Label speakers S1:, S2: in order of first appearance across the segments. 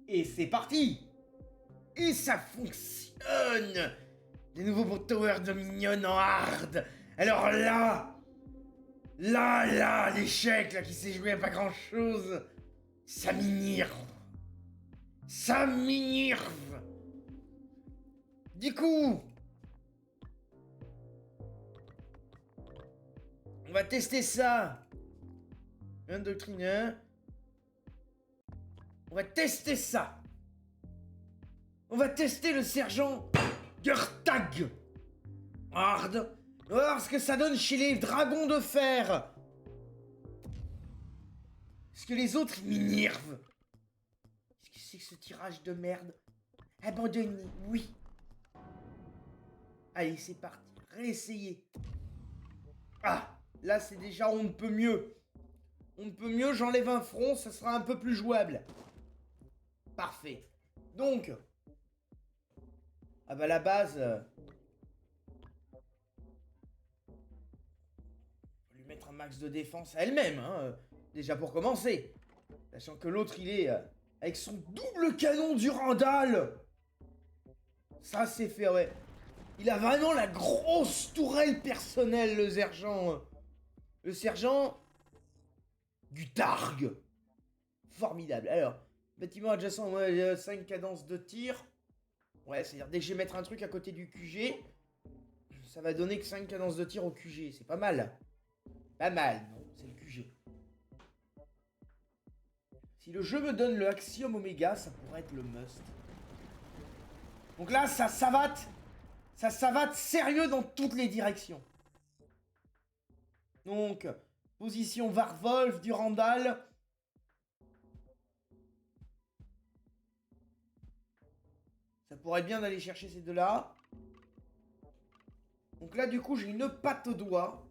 S1: Et c'est parti. Et ça fonctionne. Des nouveaux Tower Dominion en hard. Alors là, l'échec là qui s'est joué à pas grand chose. Ça m'énerve. Ça m'énerve. Du coup, on va tester ça. Un doctrineur. On va tester ça. On va tester le sergent Gertag. Hard. On va voir ce que ça donne chez les dragons de fer. Parce que les autres, ils m'énervent. Qu'est-ce que c'est que ce tirage de merde? Abandonné, oui. Allez, c'est parti. Réessayer. Ah, là, c'est déjà on ne peut mieux. On ne peut mieux, j'enlève un front, ça sera un peu plus jouable. Parfait. Donc... Ah bah la base... Faut lui mettre un max de défense à elle-même, hein. Déjà pour commencer. Sachant que l'autre, il est... avec son double canon du Randall. Ça, c'est fait, ouais. Il a vraiment la grosse tourelle personnelle, le sergent. Le sergent... Gutarg. Formidable. Alors, bâtiment adjacent, 5 cadences de tir. Ouais, c'est-à-dire dès que je vais mettre un truc à côté du QG, ça va donner que 5 cadences de tir au QG. C'est pas mal. Pas mal, non, c'est le QG. Si le jeu me donne le Axiom Omega, ça pourrait être le must. Donc là, ça savate. Ça savate sérieux dans toutes les directions. Donc, position Varvolf, du Randall. Ça pourrait être bien d'aller chercher ces deux-là. Donc là, du coup, j'ai une patte au doigt.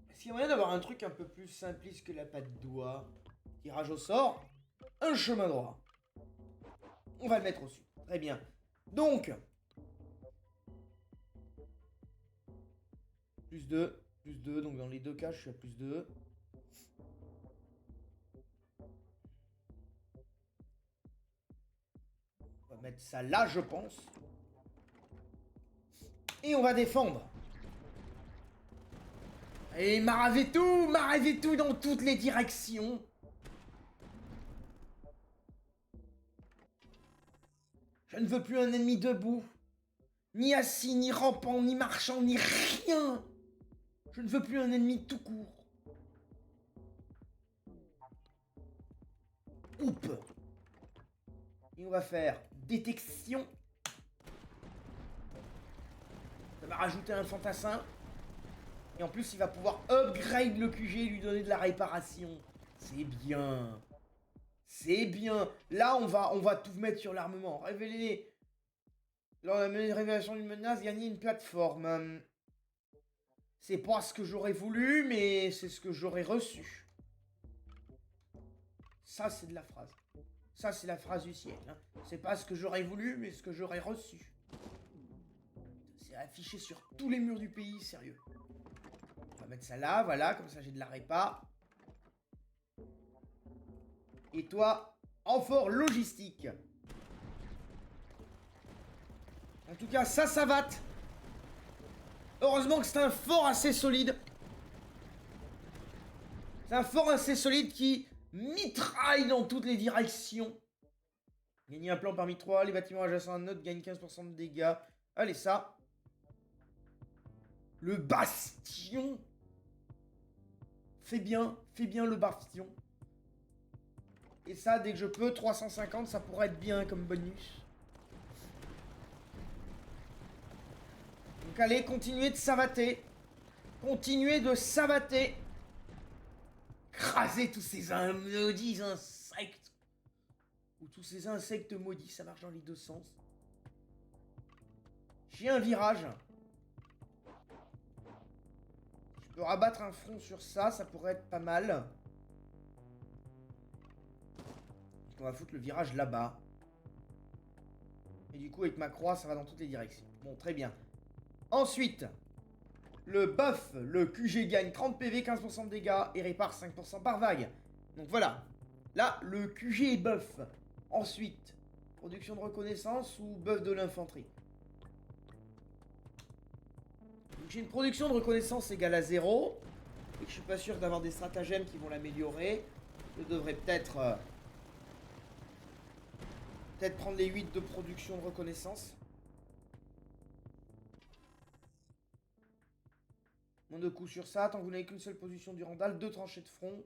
S1: Est-ce qu'il y a moyen d'avoir un truc un peu plus simpliste que la patte doigt? Tirage au sort. Un chemin droit. On va le mettre au-dessus. Très bien. Donc. Plus 2. Plus 2. Donc dans les deux cas, je suis à plus 2. On va mettre ça là, je pense. Et on va défendre. Et Maravetou dans toutes les directions. Je ne veux plus un ennemi debout. Ni assis, ni rampant, ni marchant, ni rien. Je ne veux plus un ennemi tout court. Oup. Et on va faire détection. Ça va rajouter un fantassin. Et en plus, il va pouvoir upgrade le QG et lui donner de la réparation. C'est bien. C'est bien. Là, on va tout mettre sur l'armement. Révéler. Lors de la révélation d'une menace, gagner une plateforme. C'est pas ce que j'aurais voulu, mais c'est ce que j'aurais reçu. Ça, c'est de la phrase. Ça, c'est la phrase du ciel. Hein. C'est pas ce que j'aurais voulu, mais ce que j'aurais reçu. C'est affiché sur tous les murs du pays, sérieux. On va mettre ça là, voilà, comme ça j'ai de la répa. Et toi, renfort logistique. En tout cas, ça savate. Heureusement que c'est un fort assez solide. C'est un fort assez solide qui mitraille dans toutes les directions. Gagner un plan parmi 3, les bâtiments adjacents à un autre gagnent 15% de dégâts. Allez, ça. Le bastion. Fais bien le bastion. Et ça, dès que je peux, 350, ça pourrait être bien comme bonus. Donc allez, continuez de savater. Continuez de savater. Crasez tous ces maudits insectes. Ou tous ces insectes maudits, ça marche dans les deux sens. J'ai un virage. Je peux rabattre un front sur ça, ça pourrait être pas mal. On va foutre le virage là-bas. Et du coup, avec ma croix, ça va dans toutes les directions. Bon, très bien. Ensuite, le buff, le QG gagne 30 PV, 15% de dégâts et répare 5% par vague. Donc voilà. Là, le QG est buff. Ensuite, production de reconnaissance ou buff de l'infanterie. Donc j'ai une production de reconnaissance égale à 0. Et que je suis pas sûr d'avoir des stratagèmes qui vont l'améliorer. Je devrais peut-être prendre les 8 de production de reconnaissance. Moins de coups sur ça, tant que vous n'avez qu'une seule position du Randall, 2 tranchées de front.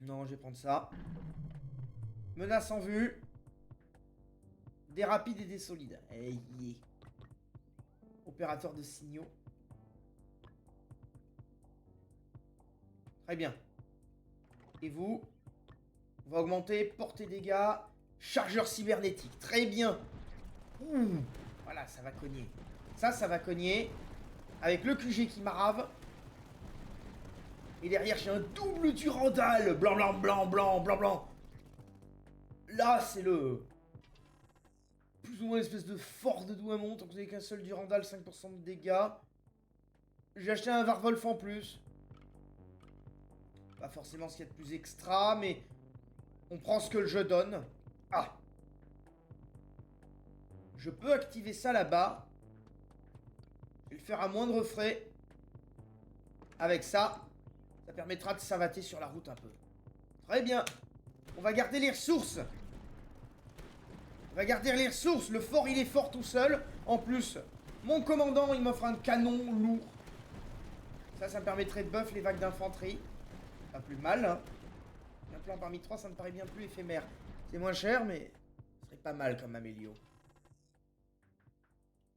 S1: Non, je vais prendre ça. Menace en vue. Des rapides et des solides. Hey, yeah. Opérateur de signaux. Très bien. Et vous? On va augmenter portée dégâts. Chargeur cybernétique. Très bien. Ouh. Voilà, ça va cogner. Ça va cogner. Avec le QG qui m'arrave. Et derrière, j'ai un double Durandal. Blanc, blanc, blanc, blanc, blanc, blanc. Là, c'est le... plus ou moins une espèce de fort de Douaumont. Donc vous n'avez qu'un seul Durandal, 5% de dégâts. J'ai acheté un Varvolf en plus. Pas forcément ce qu'il y a de plus extra, mais... on prend ce que le jeu donne. Ah. Je peux activer ça là-bas. Je vais le faire à moindre frais. Avec ça, ça permettra de savater sur la route un peu. Très bien. On va garder les ressources. On va garder les ressources. Le fort, il est fort tout seul. En plus, mon commandant, il m'offre un canon lourd. Ça me permettrait de buff les vagues d'infanterie. Pas plus mal, hein. Un plan parmi 3, ça me paraît bien plus éphémère. C'est moins cher, mais ce serait pas mal comme amélio.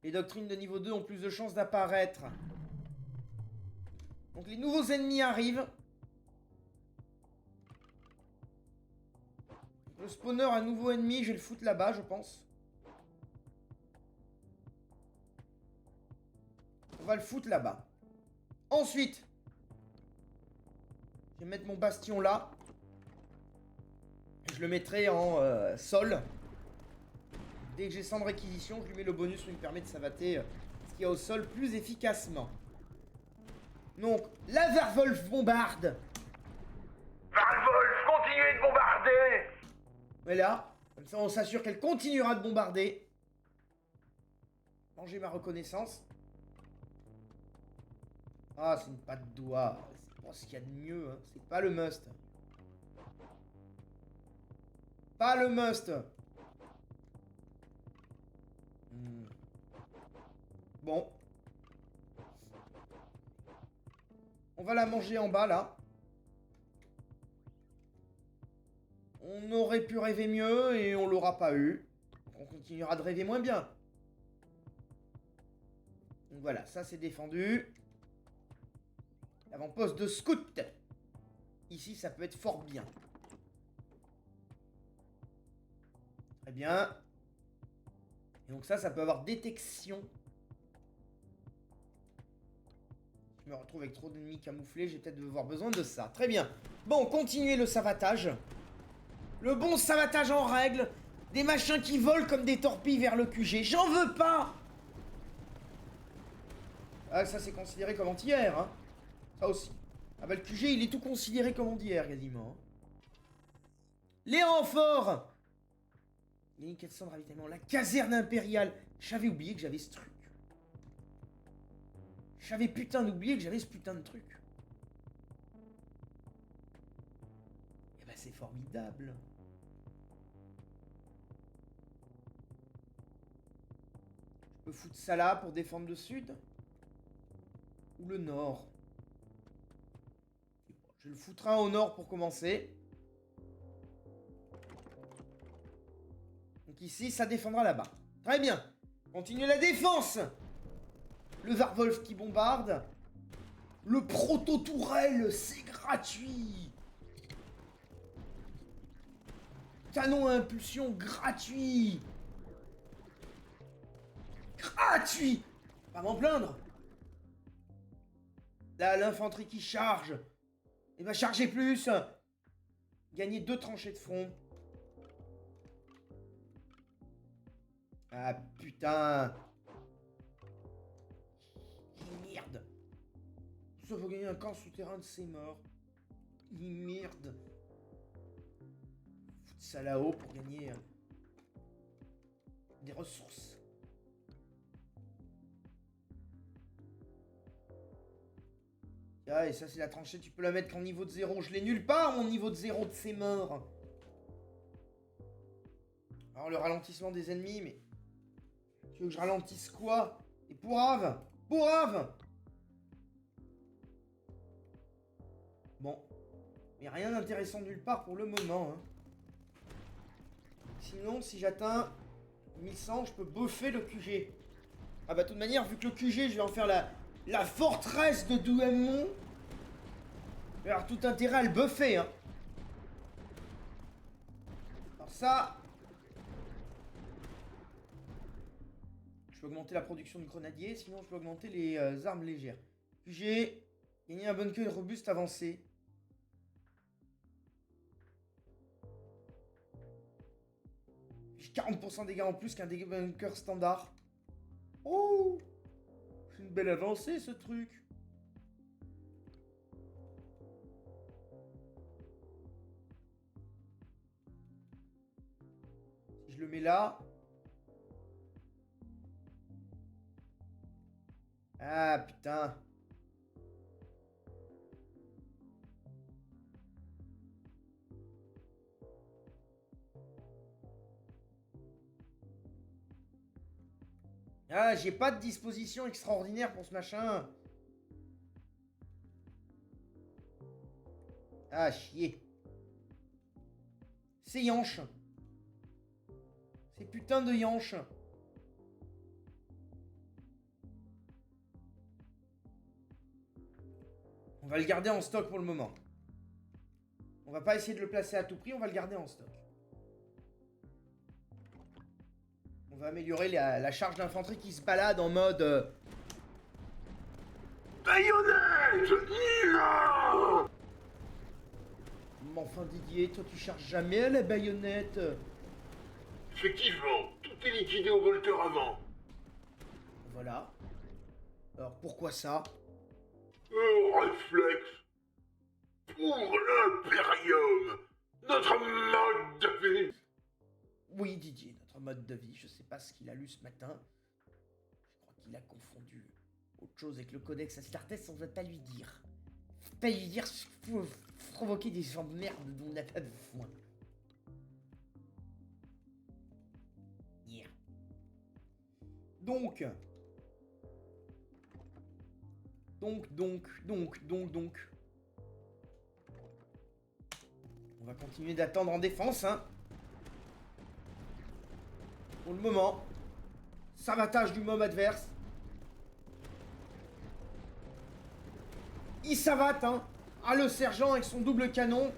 S1: Les doctrines de niveau 2 ont plus de chances d'apparaître. Donc les nouveaux ennemis arrivent. Le spawner, un nouveau ennemi, je vais le foutre là-bas, je pense. On va le foutre là-bas. Ensuite, je vais mettre mon bastion là. Je le mettrai en sol. Dès que j'ai 100 de réquisition, je lui mets le bonus qui me permet de savater ce qu'il y a au sol plus efficacement. Donc, la Varvolf bombarde.
S2: Varvolf, continuez de bombarder.
S1: Voilà. Comme ça, on s'assure qu'elle continuera de bombarder. Manger ma reconnaissance. Ah, c'est une patte de doigt. C'est pas ce qu'il y a de mieux. Hein. C'est pas le must. Pas le must. Bon. On va la manger en bas, là. On aurait pu rêver mieux et on l'aura pas eu. Donc on continuera de rêver moins bien. Donc voilà, ça c'est défendu. L'avant-poste de scout. Ici, ça peut être fort bien. Très bien. Et donc ça peut avoir détection. Je me retrouve avec trop d'ennemis camouflés, j'ai peut-être avoir besoin de ça. Très bien. Bon, continuez le savatage. Le bon savatage en règle. Des machins qui volent comme des torpilles vers le QG. J'en veux pas. Ah, ça c'est considéré comme anti-air, hein. Ça aussi. Ah bah le QG, il est tout considéré comme anti-air, quasiment. Les renforts. Les 400 de ravitaillement. La caserne impériale. J'avais oublié que j'avais ce truc. J'avais putain d'oublié que j'avais ce putain de truc. Eh ben c'est formidable. Je peux foutre ça là pour défendre le sud. Ou le nord. Je le foutrai au nord pour commencer. Donc ici, ça défendra là-bas. Très bien. Continuez la défense. Le Varvolf qui bombarde. Le proto-tourelle, c'est gratuit. Canon à impulsion gratuit. Gratuit. Pas m'en plaindre. Là, l'infanterie qui charge. Et va charger plus. Gagner 2 tranchées de front. Ah putain. Ça faut gagner un camp souterrain de ses morts. Merde. Foutre ça là-haut pour gagner des ressources. Ah, et ça c'est la tranchée, tu peux la mettre qu'en niveau de 0. Je l'ai nulle part mon niveau de 0 de ses morts. Alors le ralentissement des ennemis, mais... Tu veux que je ralentisse quoi? Et pourrave! Pourrave! Bon. Mais rien d'intéressant nulle part pour le moment. Hein. Sinon, si j'atteins 1100, je peux buffer le QG. Ah bah de toute manière, vu que le QG, je vais en faire la forteresse de Douaumont. Il va y avoir tout intérêt à le buffer. Hein. Alors ça... Je peux augmenter la production de grenadiers, sinon je peux augmenter les armes légères. QG, gagner un bunker robuste avancé. J'ai 40% de dégâts en plus qu'un bunker standard. Oh! C'est une belle avancée ce truc. Si je le mets là... Ah putain. Ah, j'ai pas de disposition extraordinaire pour ce machin. Ah, chier. C'est Yanche. C'est putain de Yanche. On va le garder en stock pour le moment. On va pas essayer de le placer à tout prix, on va le garder en stock. On va améliorer la charge d'infanterie qui se balade en mode...
S2: Baïonnette! Non!
S1: Mais enfin Didier, toi tu charges jamais à la baïonnette.
S2: Effectivement, tout est liquidé au volteur avant.
S1: Voilà. Alors pourquoi ça?
S2: Réflexe. Pour l'Imperium, notre mode de vie.
S1: Oui Didier, notre mode de vie, je sais pas ce qu'il a lu ce matin. Je crois qu'il a confondu autre chose avec le codex Astartes, on va pas lui dire. Faut pas lui dire, faut provoquer des emmerdes dont on n'a pas besoin. Yeah. Donc, on va continuer d'attendre en défense, hein. Pour le moment, savatage du mob adverse. Il savate, hein. Ah, le sergent avec son double canon.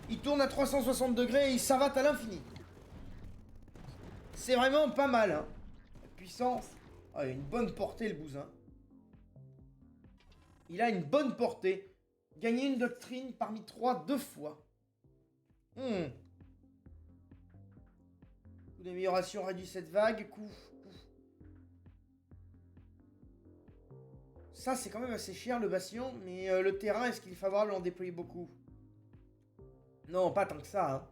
S1: Il tourne à 360 degrés et il savate à l'infini. C'est vraiment pas mal, hein. La puissance. Ah, il a une bonne portée, le bousin. Il a une bonne portée. Gagner une doctrine parmi 3 2 fois. Coup d'amélioration réduit cette vague. Coup. Ça, c'est quand même assez cher, le bastion. Mais le terrain, est-ce qu'il est favorable à en déployer beaucoup? Non, pas tant que ça, hein.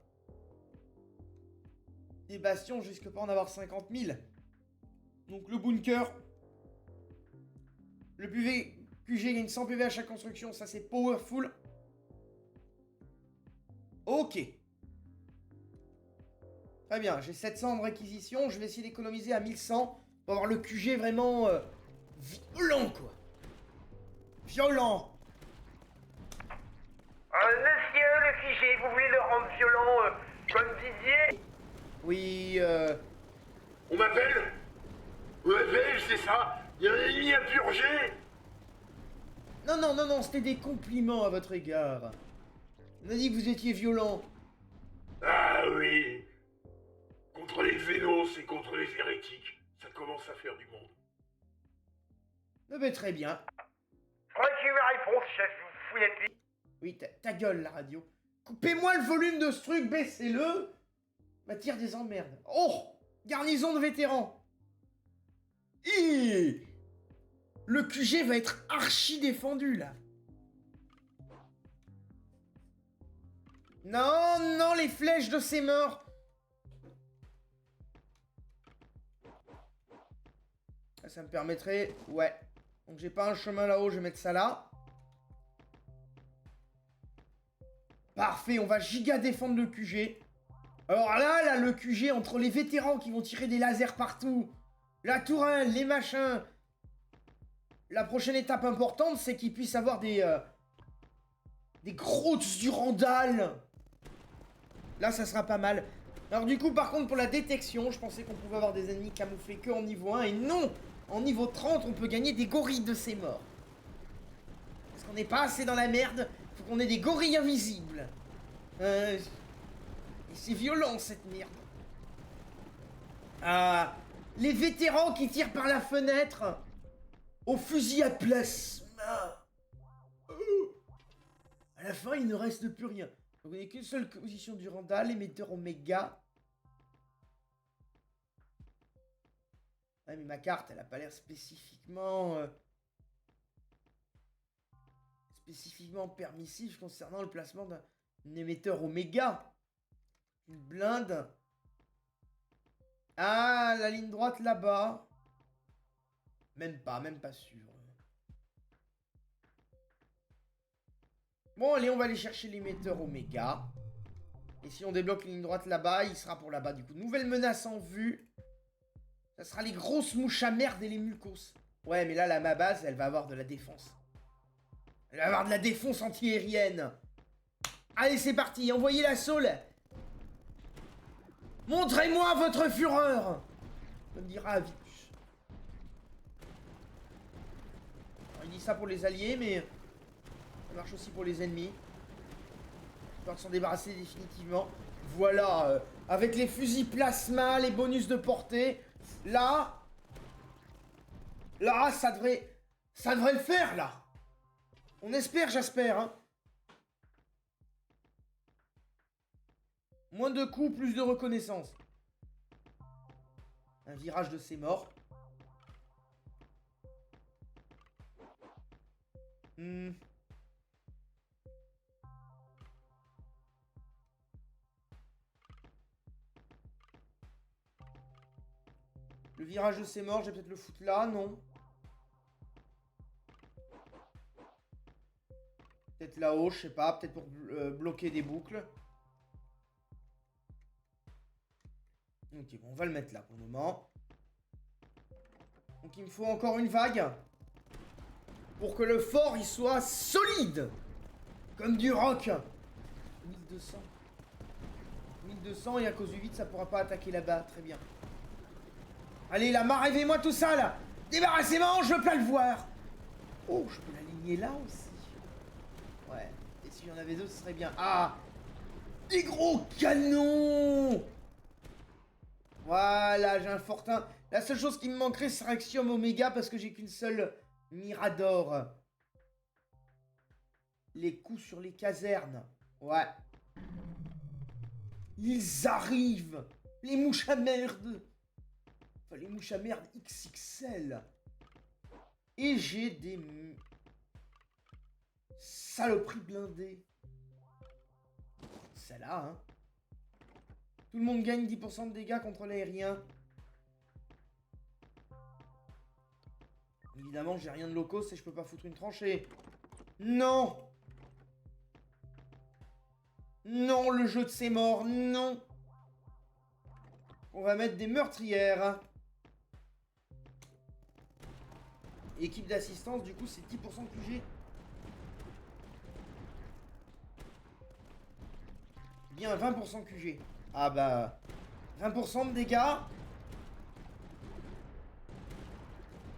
S1: Des bastions, je risque pas en avoir 50 000. Donc le bunker. Le QG gagne 100 PV à chaque construction. Ça, c'est powerful. Ok. Très bien, j'ai 700 de réquisition. Je vais essayer d'économiser à 1100 pour avoir le QG vraiment violent, quoi. Violent.
S2: Monsieur le QG, vous voulez le rendre violent comme Didier?
S1: Oui,
S2: On m'appelle? On m'appelle, c'est ça? Il y a un ennemi à purger?
S1: Non, c'était des compliments à votre égard. On a dit que vous étiez violent.
S2: Ah oui. Contre les Vénos et contre les hérétiques, ça commence à faire du monde.
S1: Eh ben, très bien.
S2: Reçu ma réponse, chef, vous fouillez.
S1: Oui, ta gueule, la radio. Coupez-moi le volume de ce truc, baissez-le. M'attire des emmerdes. Oh, garnison de vétérans. Le QG va être archi défendu, là. Non, non, les flèches de ces morts. Ça me permettrait... Ouais. Donc j'ai pas un chemin là-haut, je vais mettre ça là. Parfait, on va giga défendre le QG. Alors là, le QG, entre les vétérans qui vont tirer des lasers partout, la tourelle, les machins... La prochaine étape importante, c'est qu'ils puissent avoir des grosses Durandales. Là, ça sera pas mal. Alors du coup, par contre, pour la détection, je pensais qu'on pouvait avoir des ennemis camouflés que en niveau 1. Et non! En niveau 30, on peut gagner des gorilles de ces morts. Parce qu'on n'est pas assez dans la merde. Faut qu'on ait des gorilles invisibles. Et c'est violent, cette merde. Ah, les vétérans qui tirent par la fenêtre... Au fusil à plasma. À la fin, il ne reste plus rien. Donc, il n'y a qu'une seule position du Randall, émetteur Oméga. Ouais, mais ma carte, elle a pas l'air spécifiquement... spécifiquement permissif concernant le placement d'un émetteur Oméga. Une blinde. Ah, la ligne droite là-bas. Même pas sûr. Bon, allez, on va aller chercher l'émetteur Oméga. Et si on débloque la ligne droite là-bas, il sera pour là-bas. Du coup, nouvelle menace en vue. Ça sera les grosses mouches à merde et les mucos. Ouais, mais là, ma base, elle va avoir de la défense. Elle va avoir de la défense anti-aérienne. Allez, c'est parti. Envoyez l'assaut, là. Montrez-moi votre fureur. Comme dira Avitus. Il dit ça pour les alliés, mais ça marche aussi pour les ennemis. Histoire de s'en débarrasser définitivement. Voilà, avec les fusils plasma, les bonus de portée, là, ça devrait le faire, là. On espère, j'espère, hein. Moins de coups, plus de reconnaissance. Un virage de ces morts. Le virage de ces morts, je vais peut-être le foutre là, non? Peut-être là-haut, je sais pas, peut-être pour bloquer des boucles. Ok, bon, on va le mettre là pour le moment. Donc il me faut encore une vague. Pour que le fort, il soit solide. Comme du roc. 1200. 1200 et à cause du vide, ça pourra pas attaquer là-bas. Très bien. Allez, là, m'arrivez-moi tout ça, là. Débarrassez-moi, je veux pas le voir. Oh, je peux l'aligner là aussi. Ouais. Et s'il y en avait d'autres, ce serait bien. Ah, des gros canons. Voilà, j'ai un fortin. La seule chose qui me manquerait, c'est Axiom Oméga parce que j'ai qu'une seule Mirador. Les coups sur les casernes. Ouais. Ils arrivent. Les mouches à merde. Enfin, les mouches à merde XXL. Et j'ai des... saloperies blindées. Celle-là, hein. Tout le monde gagne 10% de dégâts contre l'aérien. Évidemment, j'ai rien de low cost et je peux pas foutre une tranchée. Non! Non, le jeu de ces morts, non! On va mettre des meurtrières. Équipe d'assistance, du coup, c'est 10% de QG. Bien, 20% QG. Ah bah... 20% de dégâts.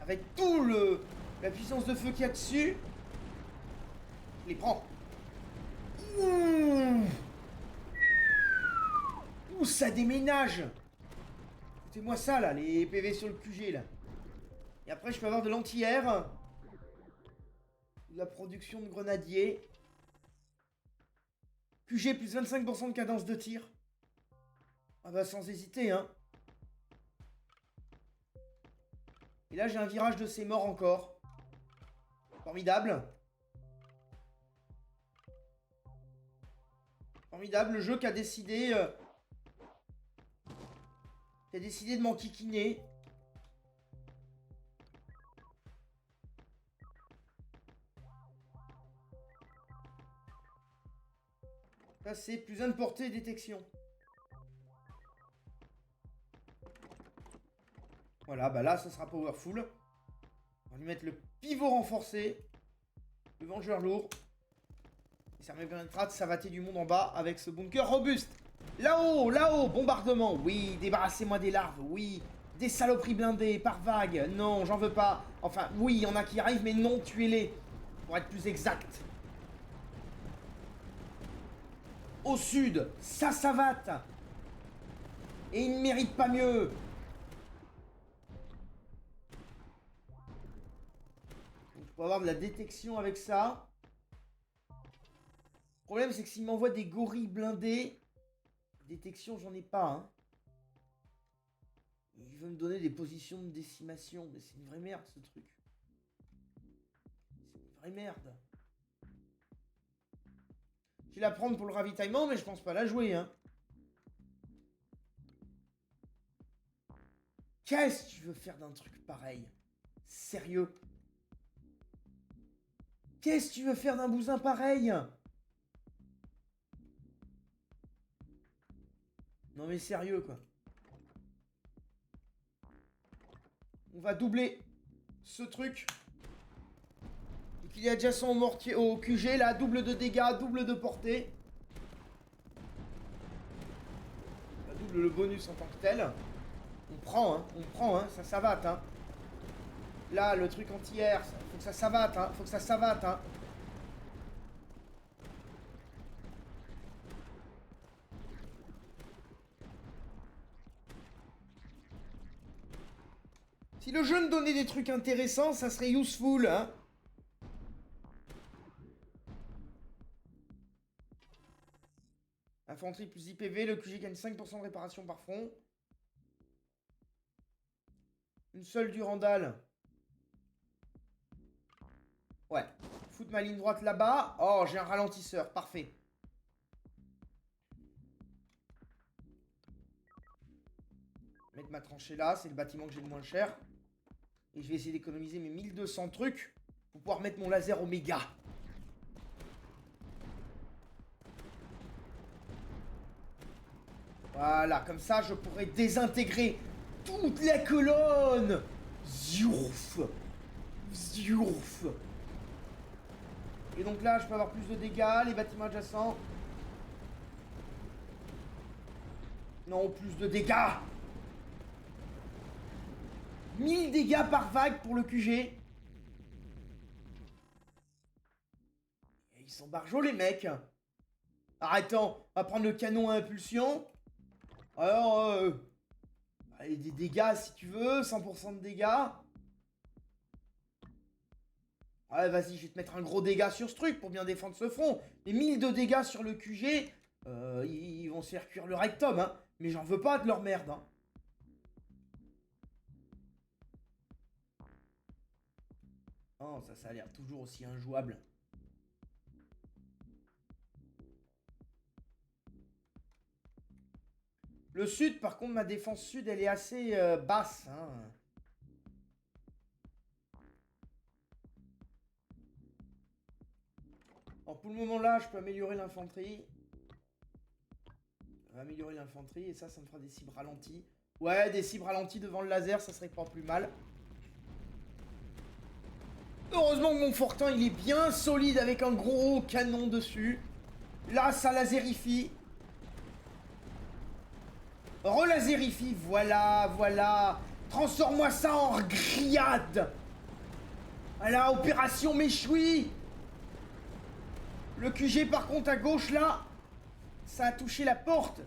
S1: Avec tout la puissance de feu qu'il y a dessus. Je les prends. Ouh, ça déménage. Écoutez-moi ça, là, les PV sur le QG, là. Et après, je peux avoir de l'anti-air. De la production de grenadiers. QG plus 25% de cadence de tir. Ah bah, sans hésiter, hein. Et là, j'ai un virage de ces morts encore. Formidable. Formidable, le jeu qui a décidé... de m'enquiquiner. Ça c'est plus un de portée et détection. Voilà, bah là ça sera powerful. On va lui mettre le pivot renforcé. Le vengeur lourd. Et ça me permettra de savater du monde en bas avec ce bunker robuste. Là-haut, là-haut, bombardement. Oui, débarrassez-moi des larves, oui. Des saloperies blindées par vague. Non, j'en veux pas. Enfin, oui, il y en a qui arrivent, mais non, tuez-les. Pour être plus exact. Au sud, ça savate. Et il ne mérite pas mieux. Donc, je peux avoir de la détection avec ça. Le problème, c'est que s'il m'envoie des gorilles blindés, détection, j'en ai pas, hein. Il veut me donner des positions de décimation, mais c'est une vraie merde, ce truc. C'est une vraie merde. Je vais la prendre pour le ravitaillement, mais je pense pas la jouer, hein. Qu'est-ce que tu veux faire d'un truc pareil? Sérieux? Qu'est-ce que tu veux faire d'un bousin pareil? Non mais sérieux, quoi. On va doubler ce truc. Et qu'il y a adjacent au mortier, au QG, là, double de dégâts, double de portée. On double le bonus en tant que tel. On prend, hein, ça savate, hein. Là, le truc anti-air, faut que ça savate, hein, faut que ça savate, hein. Si le jeu me donnait des trucs intéressants, ça serait useful, hein. Infanterie plus IPV, le QG gagne 5% de réparation par front. Une seule Durandal. Ouais. Foutre ma ligne droite là-bas. Oh, j'ai un ralentisseur. Parfait. Mettre ma tranchée là. C'est le bâtiment que j'ai le moins cher. Et je vais essayer d'économiser mes 1200 trucs pour pouvoir mettre mon laser Oméga. Voilà, comme ça je pourrais désintégrer toute la colonne. Ziouf. Ziouf. Et donc là je peux avoir plus de dégâts, les bâtiments adjacents. Non, plus de dégâts. 1000 dégâts par vague pour le QG. Et ils sont barjots les mecs. Arrêtons, on va prendre le canon à impulsion. Alors, allez, des dégâts si tu veux, 100% de dégâts. Ouais, vas-y, je vais te mettre un gros dégât sur ce truc pour bien défendre ce front. Les 1000 de dégâts sur le QG, ils vont se faire cuire le rectum, hein. Mais j'en veux pas de leur merde, hein. Oh, ça a l'air toujours aussi injouable. Le sud, par contre, ma défense sud, elle est assez basse, hein. Alors, pour le moment, là, je peux améliorer l'infanterie. Améliorer l'infanterie, et ça me fera des cibles ralenties. Ouais, des cibles ralenties devant le laser, ça serait pas plus mal. Heureusement que mon Fortin, il est bien solide avec un gros canon dessus. Là, ça laserifie. Relasérifie, voilà, voilà. Transforme-moi ça en grillade. Voilà, opération méchoui. Le QG, par contre, à gauche, là, ça a touché la porte.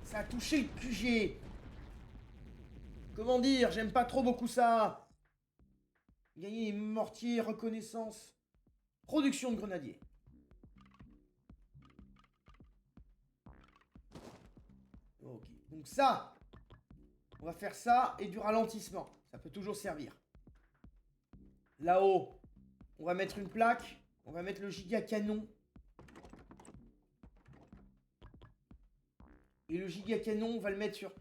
S1: Ça a touché le QG. Comment dire, j'aime pas trop beaucoup ça. Gagner mortier, reconnaissance. Production de grenadiers. Ok, donc ça, on va faire ça et du ralentissement. Ça peut toujours servir. Là-haut, on va mettre une plaque. On va mettre le giga canon. Et le giga canon, on va le mettre sur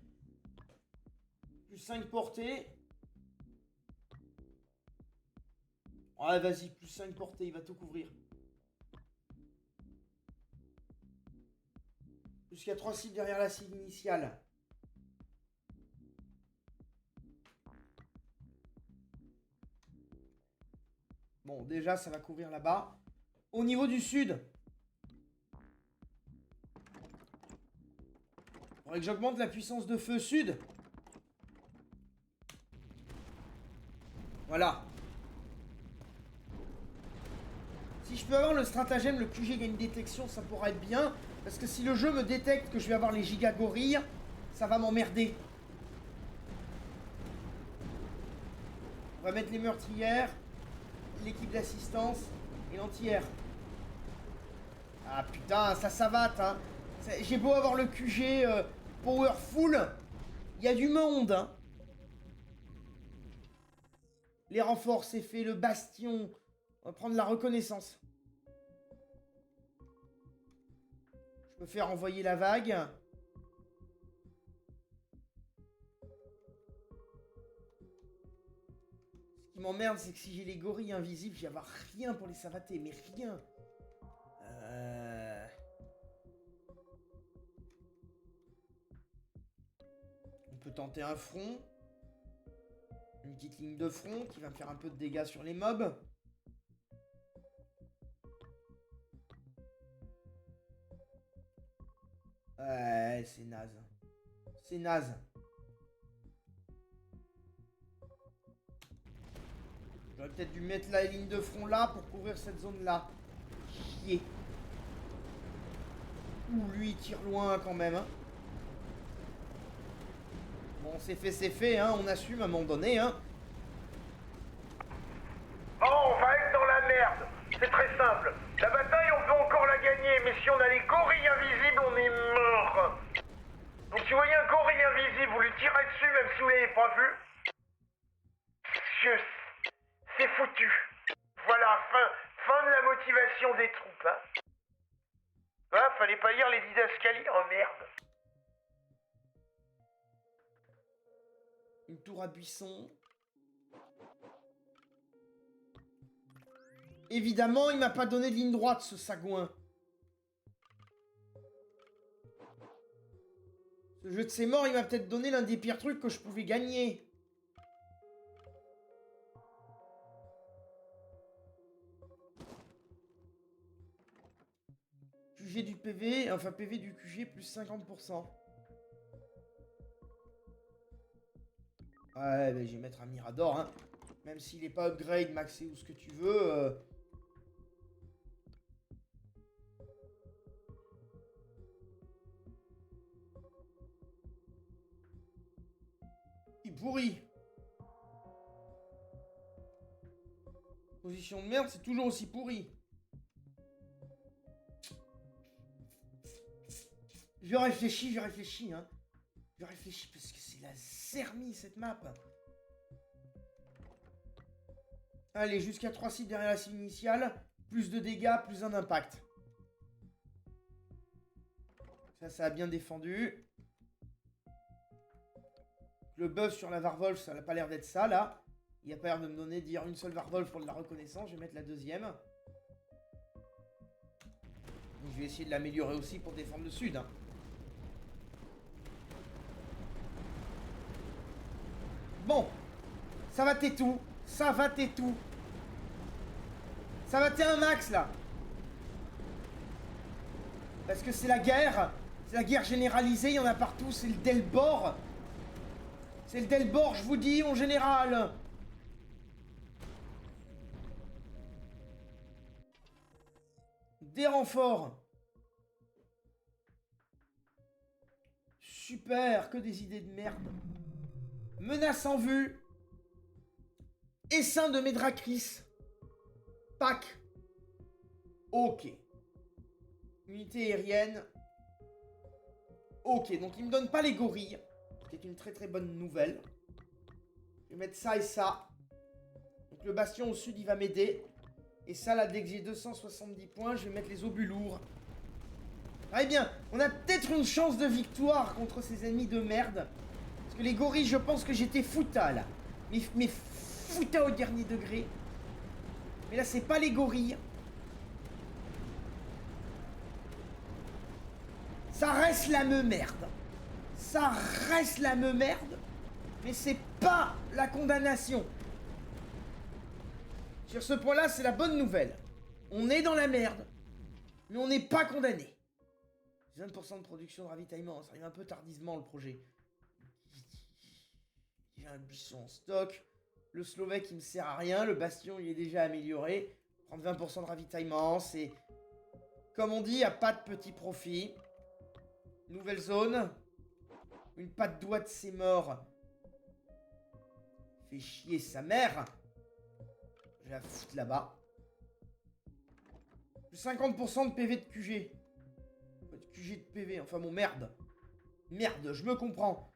S1: plus 5 portées. Ouais, vas-y, plus 5 portées, il va tout couvrir. Jusqu'à 3 cibles derrière la cible initiale. Bon, déjà, ça va couvrir là-bas. Au niveau du sud. Il faudrait que j'augmente la puissance de feu sud. Voilà. Si je peux avoir le stratagème, le QG gagne détection, ça pourra être bien. Parce que si le jeu me détecte que je vais avoir les giga gorilles, ça va m'emmerder. On va mettre les meurtrières, l'équipe d'assistance et l'anti-air. Ah putain, ça savate, hein. J'ai beau avoir le QG powerful, il y a du monde, hein. Les renforts, c'est fait, le bastion. On va prendre la reconnaissance. Je peux faire envoyer la vague. Ce qui m'emmerde, c'est que si j'ai les gorilles invisibles, je vais avoir rien pour les savater, mais rien. On peut tenter un front. Une petite ligne de front qui va me faire un peu de dégâts sur les mobs. Ouais, c'est naze. C'est naze. J'aurais peut-être dû mettre la ligne de front là pour couvrir cette zone-là. Chier. Ouh, lui, il tire loin quand même. Hein. Bon, c'est fait, hein. On assume à un moment donné, hein.
S2: Bon, on va être dans la merde. C'est très simple. La bataille, on peut encore la gagner, mais si on a les gorilles invisibles, on est mort. Donc si vous voyez un gorille invisible, vous lui tirez dessus, même si vous l'avez pas vu. C'est foutu. Voilà, fin de la motivation des troupes, hein. Ah, fallait pas lire les didascalies, oh merde.
S1: Une tour à buisson. Évidemment, il m'a pas donné de ligne droite, ce sagouin. Ce jeu de ses morts, il m'a peut-être donné l'un des pires trucs que je pouvais gagner. QG du PV, enfin PV du QG plus 50%. Ouais, bah, je vais mettre un Mirador, hein. Même s'il est pas upgrade, maxé ou ce que tu veux. Il pourrit. Position de merde, c'est toujours aussi pourri. Je réfléchis, hein. Je réfléchis parce que c'est la zermie cette map. Allez, jusqu'à 3 sites derrière la cible initiale. Plus de dégâts, plus un impact. Ça a bien défendu. Le buff sur la Varvolf, ça n'a pas l'air d'être ça, là. Il n'y a pas l'air de me donner dire une seule Varvolf pour de la reconnaissance. Je vais mettre la deuxième. Je vais essayer de l'améliorer aussi pour défendre le sud. Hein. Bon. Ça va t'es tout. Ça va t'es tout. Ça va t'es un max, là. Parce que c'est la guerre. C'est la guerre généralisée. Il y en a partout. C'est le Delbord. C'est le Delbord, je vous dis, en général. Des renforts. Super, que des idées de merde. Menace en vue. Essaim de Médracris. Pack. Ok. Unité aérienne. Ok, donc il me donne pas les gorilles. C'est une très très bonne nouvelle. Je vais mettre ça et ça. Donc Donc le bastion au sud, il va m'aider. Et ça, là, dès que j'ai 270 points, je vais mettre les obus lourds. Ah, eh bien, on a peut-être une chance de victoire contre ces ennemis de merde. Parce que les gorilles, je pense que j'étais fouta, là. Mais fouta au dernier degré. Mais là, c'est pas les gorilles. Ça reste la me merde. Ça reste la me merde. Mais c'est pas la condamnation. Sur ce point-là, c'est la bonne nouvelle. On est dans la merde. Mais on n'est pas condamné. 20% de production de ravitaillement. Ça arrive un peu tardivement, le projet. J'ai un buisson en stock. Le Slovèque, il me sert à rien. Le bastion, il est déjà amélioré. Prendre 20% de ravitaillement, c'est... Comme on dit, à pas de petit profit. Nouvelle zone. Une patte d'oie de ses morts. Fait chier sa mère. Je vais la foutre là-bas. Plus 50% de PV de QG. De QG de PV, enfin bon, merde. Merde, je me comprends.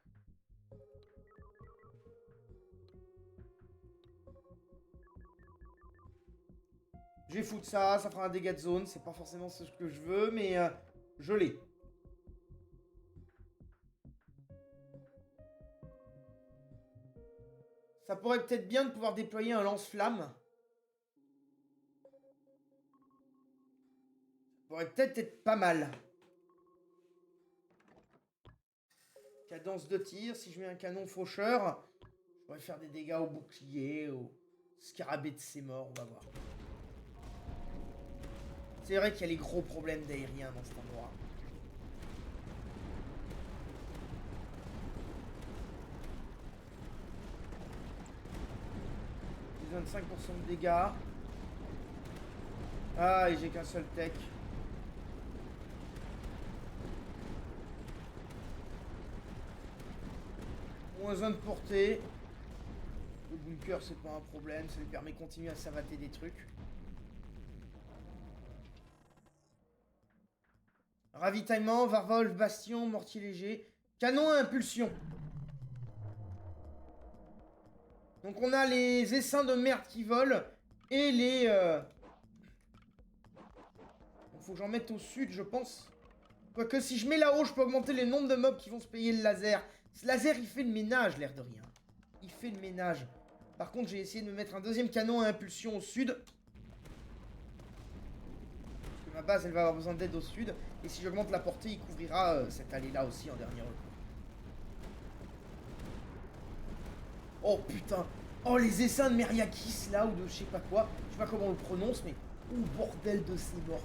S1: Je vais foutre ça, ça fera un dégât de zone. C'est pas forcément ce que je veux, mais je l'ai. Ça pourrait peut-être bien de pouvoir déployer un lance-flamme. Ça pourrait peut-être être pas mal. Cadence de tir. Si je mets un canon faucheur, je pourrais faire des dégâts au bouclier, au scarabée de ses morts. On va voir. C'est vrai qu'il y a les gros problèmes d'aérien dans cet endroit. J'ai 25% de dégâts. Ah, et j'ai qu'un seul tech. Moins 1 de portée. Le bunker, c'est pas un problème. Ça lui permet de continuer à savater des trucs. Ravitaillement, Varvolf, bastion, mortier léger. Canon à impulsion. Donc on a les essaims de merde qui volent. Et les... Donc faut que j'en mette au sud, je pense. Quoique si je mets là-haut, je peux augmenter le nombre de mobs qui vont se payer le laser. Ce laser, il fait le ménage, l'air de rien. Il fait le ménage. Par contre, j'ai essayé de me mettre un deuxième canon à impulsion au sud. Parce que ma base, elle va avoir besoin d'aide au sud. Et si j'augmente la portée, il couvrira cette allée-là aussi en dernier recours. Oh putain. Oh, les essaims de Meriakis, là, ou de je sais pas quoi. Je sais pas comment on le prononce, mais... Oh, bordel de ces morts.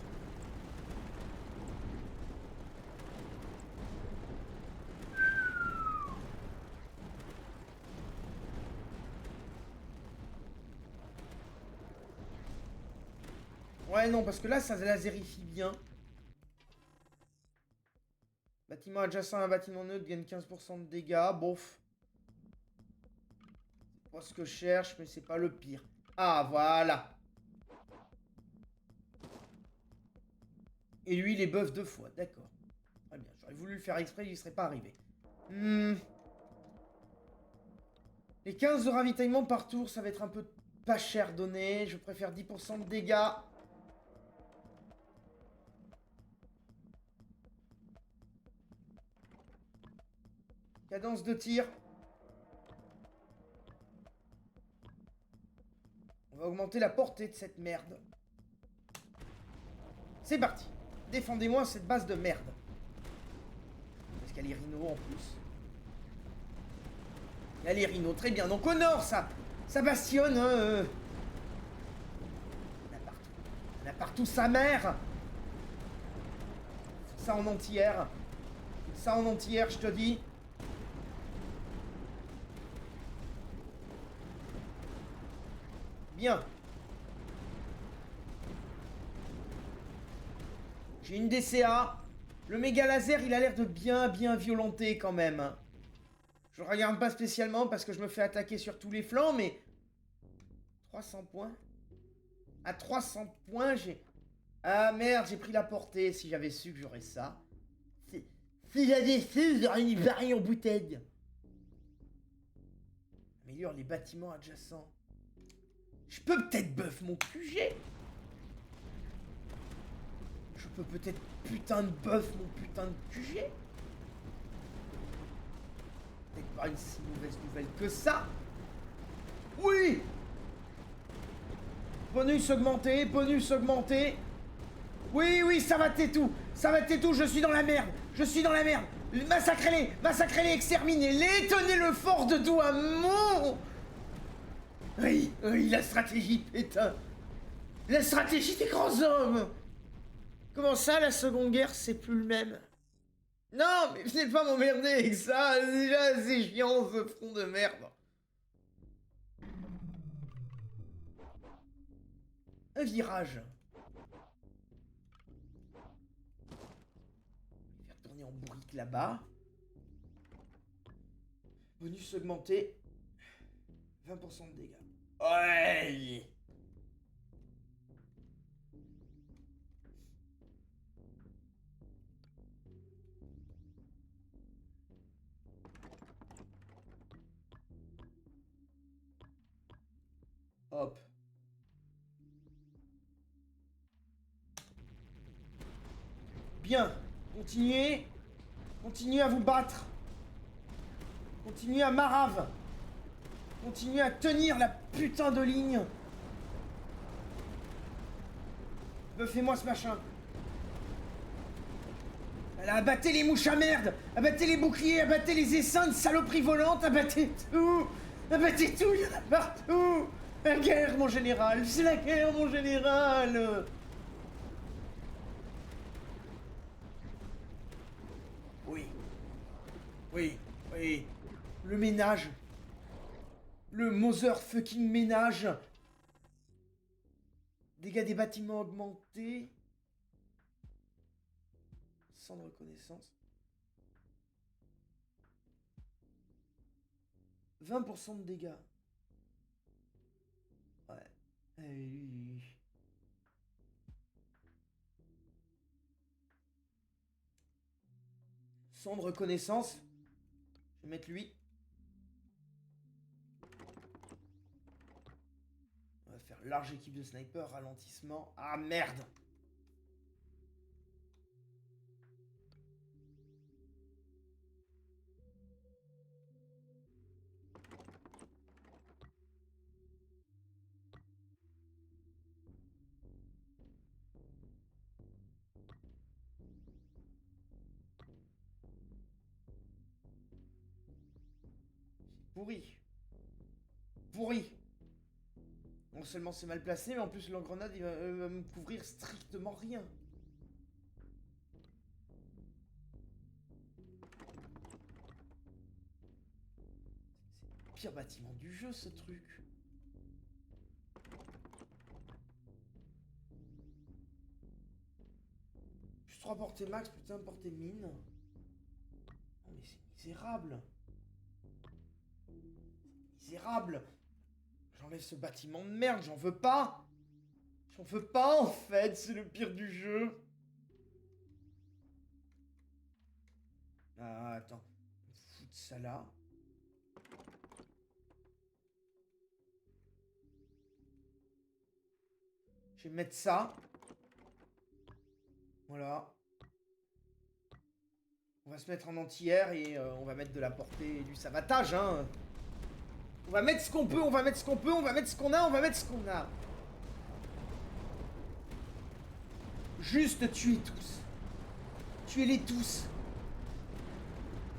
S1: Ouais, non, parce que là, ça lasérifie bien. Bâtiment adjacent à un bâtiment neutre gagne 15% de dégâts. Bof. C'est pas ce que je cherche, mais c'est pas le pire. Ah, voilà. Et lui, il est buff 2 fois. D'accord. Très bien. J'aurais voulu le faire exprès, il ne serait pas arrivé. Les 15 de ravitaillement par tour, ça va être un peu pas cher donné. Je préfère 10% de dégâts. Cadence de tir. On va augmenter la portée de cette merde. C'est parti. Défendez-moi cette base de merde. Parce qu'il y a les rhinos en plus. Il y a les rhinos, très bien. Donc au nord, ça bastionne. Hein, Il y en a partout. Il y en a partout, sa mère. Ça en entière. Ça en entière, je te dis. Bien. J'ai une DCA. Le méga laser, il a l'air de bien violenter quand même. Je regarde pas spécialement parce que je me fais attaquer sur tous les flancs, mais... 300 points. À 300 points, j'ai... Ah merde, j'ai pris la portée. Si j'avais su que j'aurais ça. Si j'avais su, j'aurais une varie en bouteille. Améliore les bâtiments adjacents. Je peux peut-être buff mon QG. Je peux peut-être putain de buff mon putain de QG. Peut-être pas une si mauvaise nouvelle que ça. Oui. Bonus augmenté, bonus augmenté. Oui, oui, ça va tout. Ça va tout, je suis dans la merde. Je suis dans la merde. Massacrez-les, exterminez-les, tenez le fort de Douaumont. Oui, oui, la stratégie, putain. La stratégie des grands hommes. Comment ça, la Seconde Guerre, c'est plus le même? Non, mais venez pas m'emmerder avec ça. Déjà, c'est chiant, ce front de merde. Un virage. Je vais retourner en bourrique là-bas. Bonus augmenté. 20% de dégâts. Ouais. Hop. Bien. Continuez. Continuez à vous battre. Continuez à marave. Continuez à tenir la putain de ligne. Buffez-moi ce machin. Voilà, abattez les mouches à merde. Abattez les boucliers, abattez les essaims de saloperies volantes, abattez tout. Abattez tout, il y en a partout. La guerre, mon général. C'est la guerre, mon général. Oui. Oui, oui. Le ménage. Le motherfucking ménage. Dégâts des bâtiments augmentés. Sans de reconnaissance. 20% de dégâts. Ouais. Sans de reconnaissance. Je vais mettre lui. On va faire large équipe de sniper, ralentissement. Ah merde! Pourri. Pourri. Non seulement c'est mal placé, mais en plus l'engrenade il va me couvrir strictement rien. C'est le pire bâtiment du jeu, ce truc. Plus 3 portées max, putain, portée mine. Non mais c'est misérable. Misérable. J'enlève ce bâtiment de merde, j'en veux pas. J'en veux pas en fait, c'est le pire du jeu. Ah attends, foutre ça là. Je vais mettre ça. Voilà. On va se mettre en anti-air et on va mettre de la portée et du savatage, hein. On va mettre ce qu'on peut, on va mettre ce qu'on peut, on va mettre ce qu'on a, on va mettre ce qu'on a. Juste tuez tous. Tuez-les tous.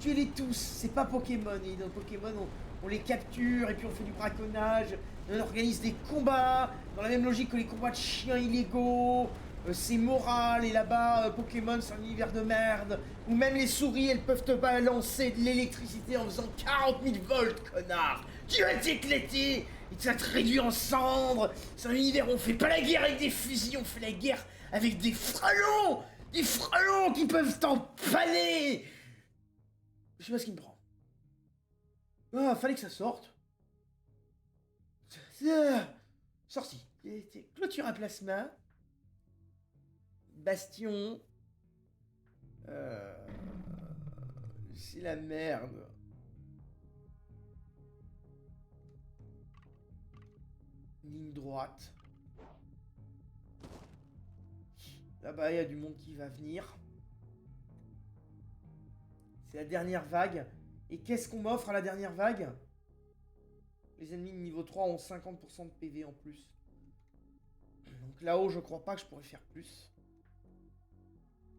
S1: Tuez-les tous. C'est pas Pokémon. Et dans Pokémon, on les capture et puis on fait du braconnage. On organise des combats. Dans la même logique que les combats de chiens illégaux. C'est moral. Et là-bas, Pokémon, c'est un univers de merde. Où même les souris, elles peuvent te balancer de l'électricité en faisant 40 000 volts, connard. Tu vas t'éclater. Et tu vas te réduire en cendres. C'est un univers où on fait pas la guerre avec des fusils. On fait la guerre avec des frelons. Des frelons qui peuvent t'empaler. Je sais pas ce qui me prend. Ah, fallait que ça sorte. Sorti. Clôture à plasma. Bastion. C'est la merde. ligne droite. Là-bas, il y a du monde qui va venir. C'est la dernière vague. Et qu'est-ce qu'on m'offre à la dernière vague? Les ennemis de niveau 3 ont 50% de PV en plus. Donc là-haut, je crois pas que je pourrais faire plus.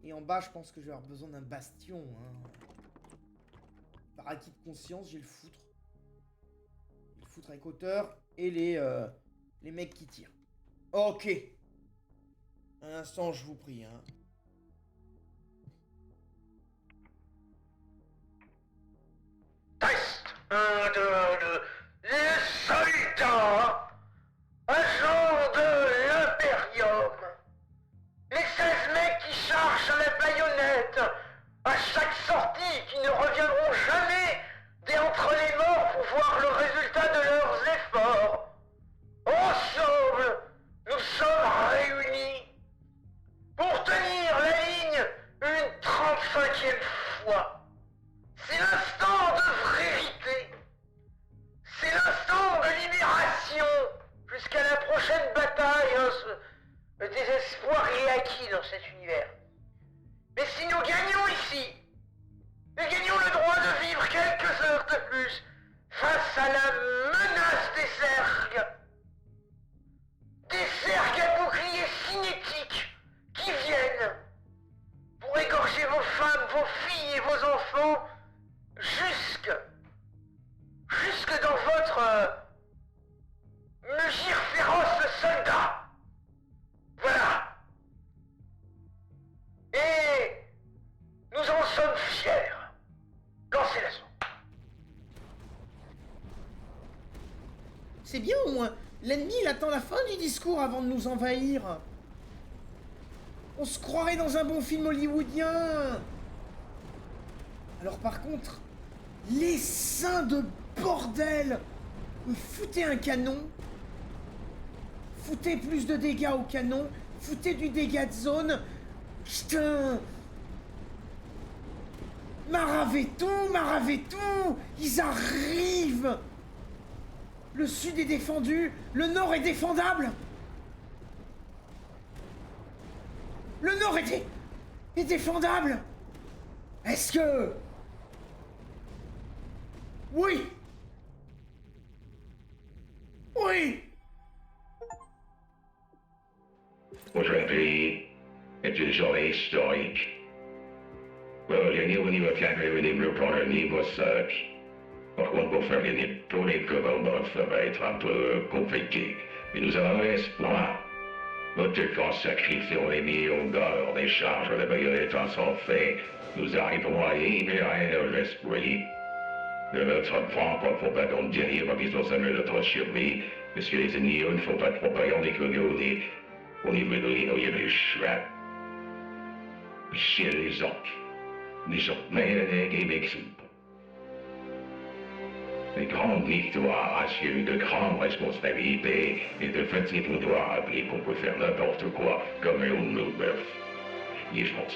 S1: Et en bas, je pense que je vais avoir besoin d'un bastion. Hein. Par acquis de conscience, j'ai le foutre. J'ai le foutre avec hauteur et les mecs qui tirent. Ok. Un instant, je vous prie. Hein.
S2: Test 1, 2, 2. Les soldats, agents de l'Imperium. Les 16 mecs qui chargent à la baïonnette à chaque sortie, qui ne reviendront jamais d'entre les morts pour voir le résultat de leurs efforts. Ensemble, nous sommes réunis pour tenir la ligne une 35e fois. C'est l'instant de vérité. C'est l'instant de libération. Jusqu'à la prochaine bataille, hein, le désespoir est acquis dans cet univers. Mais si nous gagnons ici, nous gagnons le droit de vivre quelques heures de plus face à la menace des Zergs. Des Zergs à bouclier cinétique qui viennent pour égorger vos femmes, vos filles et vos enfants jusque dans votre mugir féroce de soldats. Voilà. Et nous en sommes fiers. Lancez l'assaut.
S1: C'est bien au moins. L'ennemi, il attend la fin du discours avant de nous envahir. On se croirait dans un bon film hollywoodien. Alors par contre, les seins de bordel. Foutez un canon. Foutez plus de dégâts au canon. Foutez du dégât de zone. Putain. Maravetou. Ils arrivent. Le sud est défendu. Le nord est défendable. Le nord est défendable. Est-ce que... Oui.
S3: Aujourd'hui est une journée historique. Pour gagner au niveau 4 et venir pour le niveau 5. Par contre, pour faire gagner tous les commandants, ça va être un peu compliqué. Mais nous avons espoir. Nous te sacrifions les millions d'or des charges de baïonnettes sans fait. Nous arriverons à libérer nos esprits. De notre propre propagande derrière qui sont de notre survie, parce que les ennemis ne font pas de propagande économique. Au niveau de l'île, il y a des chouettes. Chez les orques mêlés et Mexique. Les grandes victoires assurent de grandes responsabilités et de petits pouvoirs appris qu'on peut faire n'importe quoi comme un loup bœuf. Et je pense.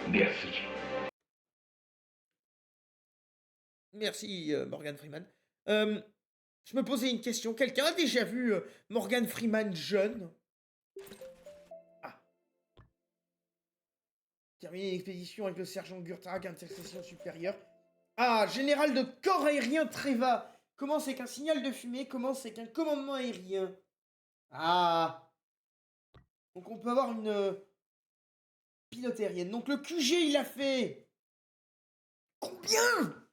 S3: Merci.
S1: Merci, Morgan Freeman. Je me posais une question. Quelqu'un a déjà vu Morgan Freeman jeune? Ah. Terminer une expédition avec le sergent Gurtak, intersection supérieure. Ah, général de corps aérien Treva. Comment c'est qu'un signal de fumée? Comment c'est qu'un commandement aérien? Ah. Donc on peut avoir une pilote aérienne. Donc le QG, il a fait... Combien?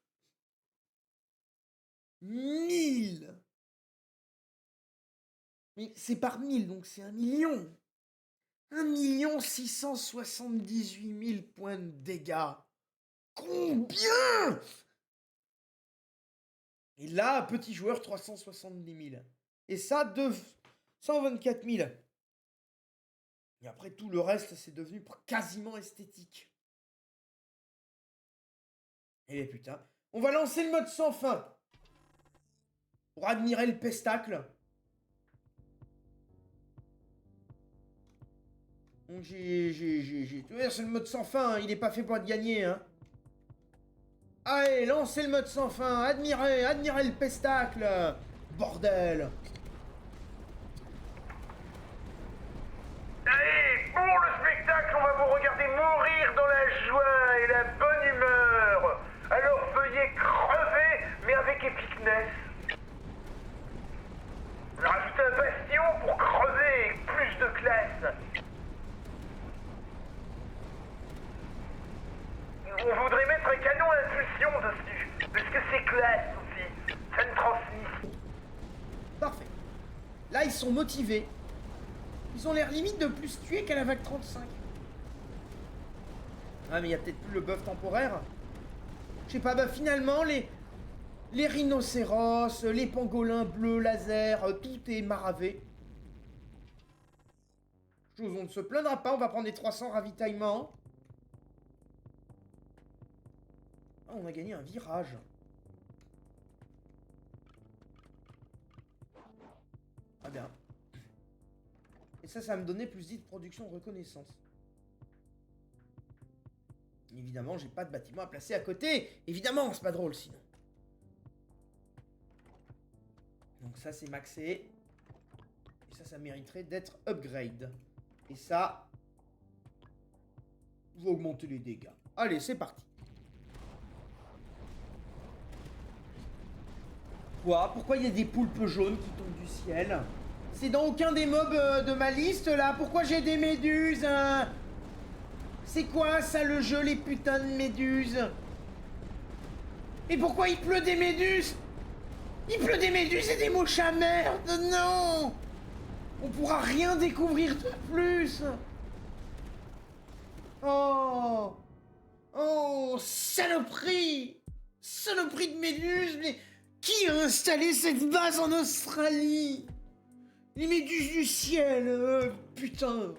S1: 1000. Mais c'est par 1000, donc c'est 1 million. 1 678 000 points de dégâts. Combien? Et là, petit joueur, 370 000. Et ça, 124 000. Et après, tout le reste, c'est devenu quasiment esthétique. Eh bien, putain. On va lancer le mode sans fin. Pour admirer le pestacle. Donc tu vois, c'est le mode sans fin, hein. Il est pas fait pour être gagné, hein. Allez, lancez le mode sans fin. Admirez le pestacle. Bordel. sont motivés. Ils ont l'air limite de plus tuer qu'à la vague 35. Ah mais il y a peut-être plus le buff temporaire. Je sais pas, bah finalement les rhinocéros, les pangolins bleus, laser, tout est maravé. On ne se plaindra pas, on va prendre les 300 ravitaillements. Ah, on a gagné un virage. Ah bien. Et ça va me donner plus 10 de production de reconnaissance. Évidemment, j'ai pas de bâtiment à placer à côté. Évidemment, c'est pas drôle sinon. Donc ça, c'est maxé. Et ça mériterait d'être upgrade. Et ça, va augmenter les dégâts. Allez, c'est parti. Quoi? Pourquoi il y a des poulpes jaunes qui tombent du ciel? C'est dans aucun des mobs de ma liste, là? Pourquoi j'ai des méduses, hein? C'est quoi, ça, le jeu, les putains de méduses? Et pourquoi il pleut des méduses? Il pleut des méduses et des mouches à merde, non! On pourra rien découvrir de plus. Oh! Oh, saloperie! Saloperie de méduses, mais qui a installé cette base en Australie? Les méduses du ciel, putain!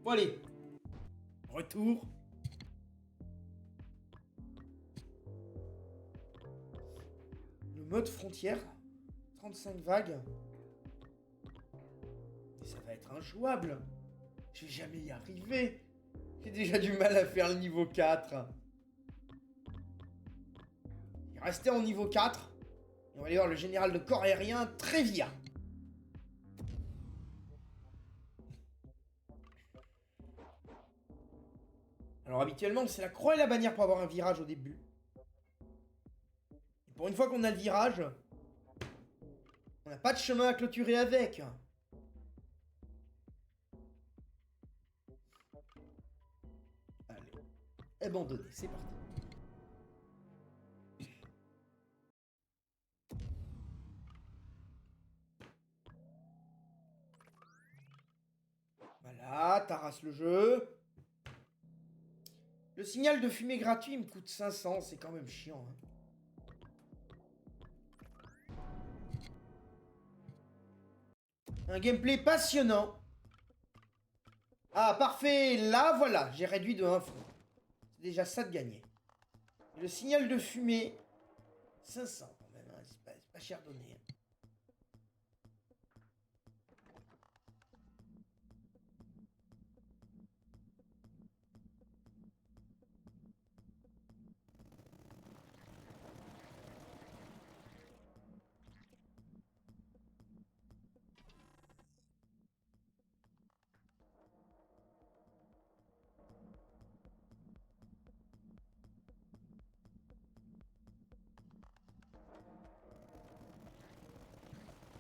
S1: Bon allez, retour. Le mode frontière, 35 vagues. Mais ça va être injouable. Je vais jamais y arriver. J'ai déjà du mal à faire le niveau 4. Il restait en niveau 4. Et on va aller voir le général de corps aérien, Trévia. Alors habituellement, c'est la croix et la bannière pour avoir un virage au début. Et pour une fois qu'on a le virage, on n'a pas de chemin à clôturer avec. Allez, abandonné, c'est parti. Voilà, t'arrasses le jeu. Le signal de fumée gratuit me coûte 500, c'est quand même chiant. Hein. Un gameplay passionnant. Ah, parfait. Là, voilà, j'ai réduit de 1 front. C'est déjà ça de gagner. Et le signal de fumée, 500 quand même. Hein. C'est pas cher donné. Hein.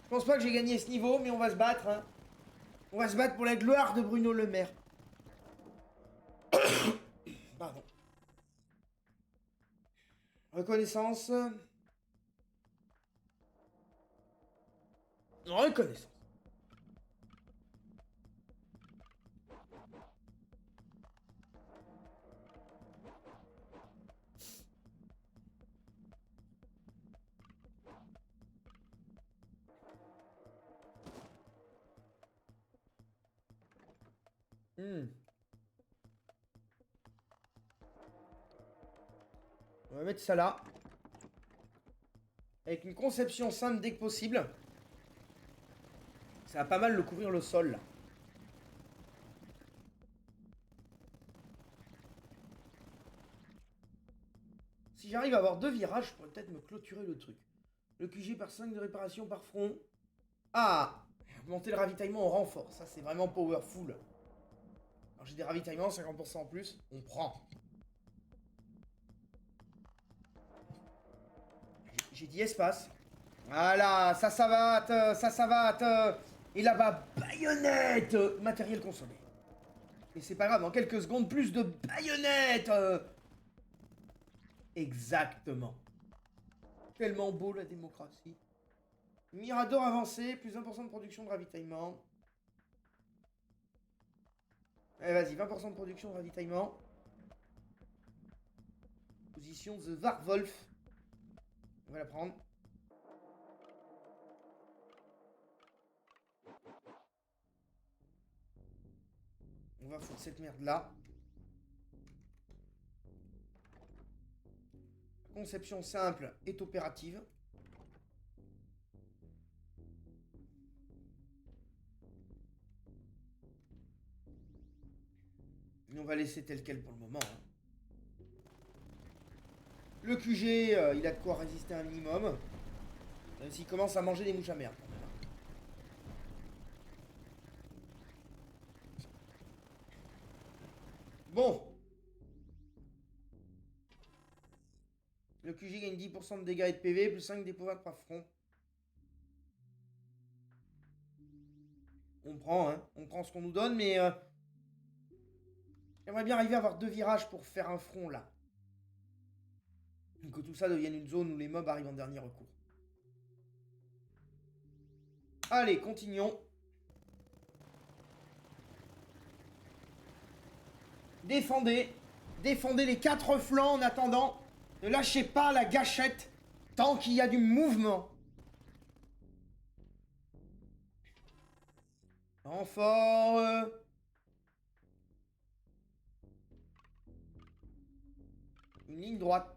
S1: Je pense pas que j'ai gagné ce niveau, mais on va se battre. Hein. On va se battre pour la gloire de Bruno Le Maire. Pardon. Reconnaissance. Reconnaissance. On va mettre ça là. Avec une conception simple dès que possible. Ça va pas mal le couvrir le sol là. Si j'arrive à avoir 2 virages, je pourrais peut-être me clôturer le truc. Le QG par 5 de réparation par front. Ah! Augmenter le ravitaillement en renfort. Ça, c'est vraiment powerful. Alors, j'ai des ravitaillements, 50% en plus. On prend. J'ai dit espace. Voilà, ça va. Et là-bas, baïonnette. Matériel consommé. Et c'est pas grave, dans quelques secondes, plus de baïonnettes. Exactement. Tellement beau la démocratie. Mirador avancé, plus 1% de production de ravitaillement. Allez, vas-y, 20% de production de ravitaillement. Position The Warwolf. On va la prendre. On va foutre cette merde là. Conception simple est opérative. Et on va laisser tel quel pour le moment. Hein. Le QG, il a de quoi résister un minimum. Même s'il commence à manger des mouches à merde. Quand même. Bon. Le QG gagne 10% de dégâts et de PV, plus 5 d'épouvantes par front. On prend, hein. On prend ce qu'on nous donne, mais... j'aimerais bien arriver à avoir 2 virages pour faire un front, là. Que tout ça devienne une zone où les mobs arrivent en dernier recours. Allez, continuons. Défendez. Défendez les 4 flancs en attendant. Ne lâchez pas la gâchette tant qu'il y a du mouvement. Renfort. Une ligne droite.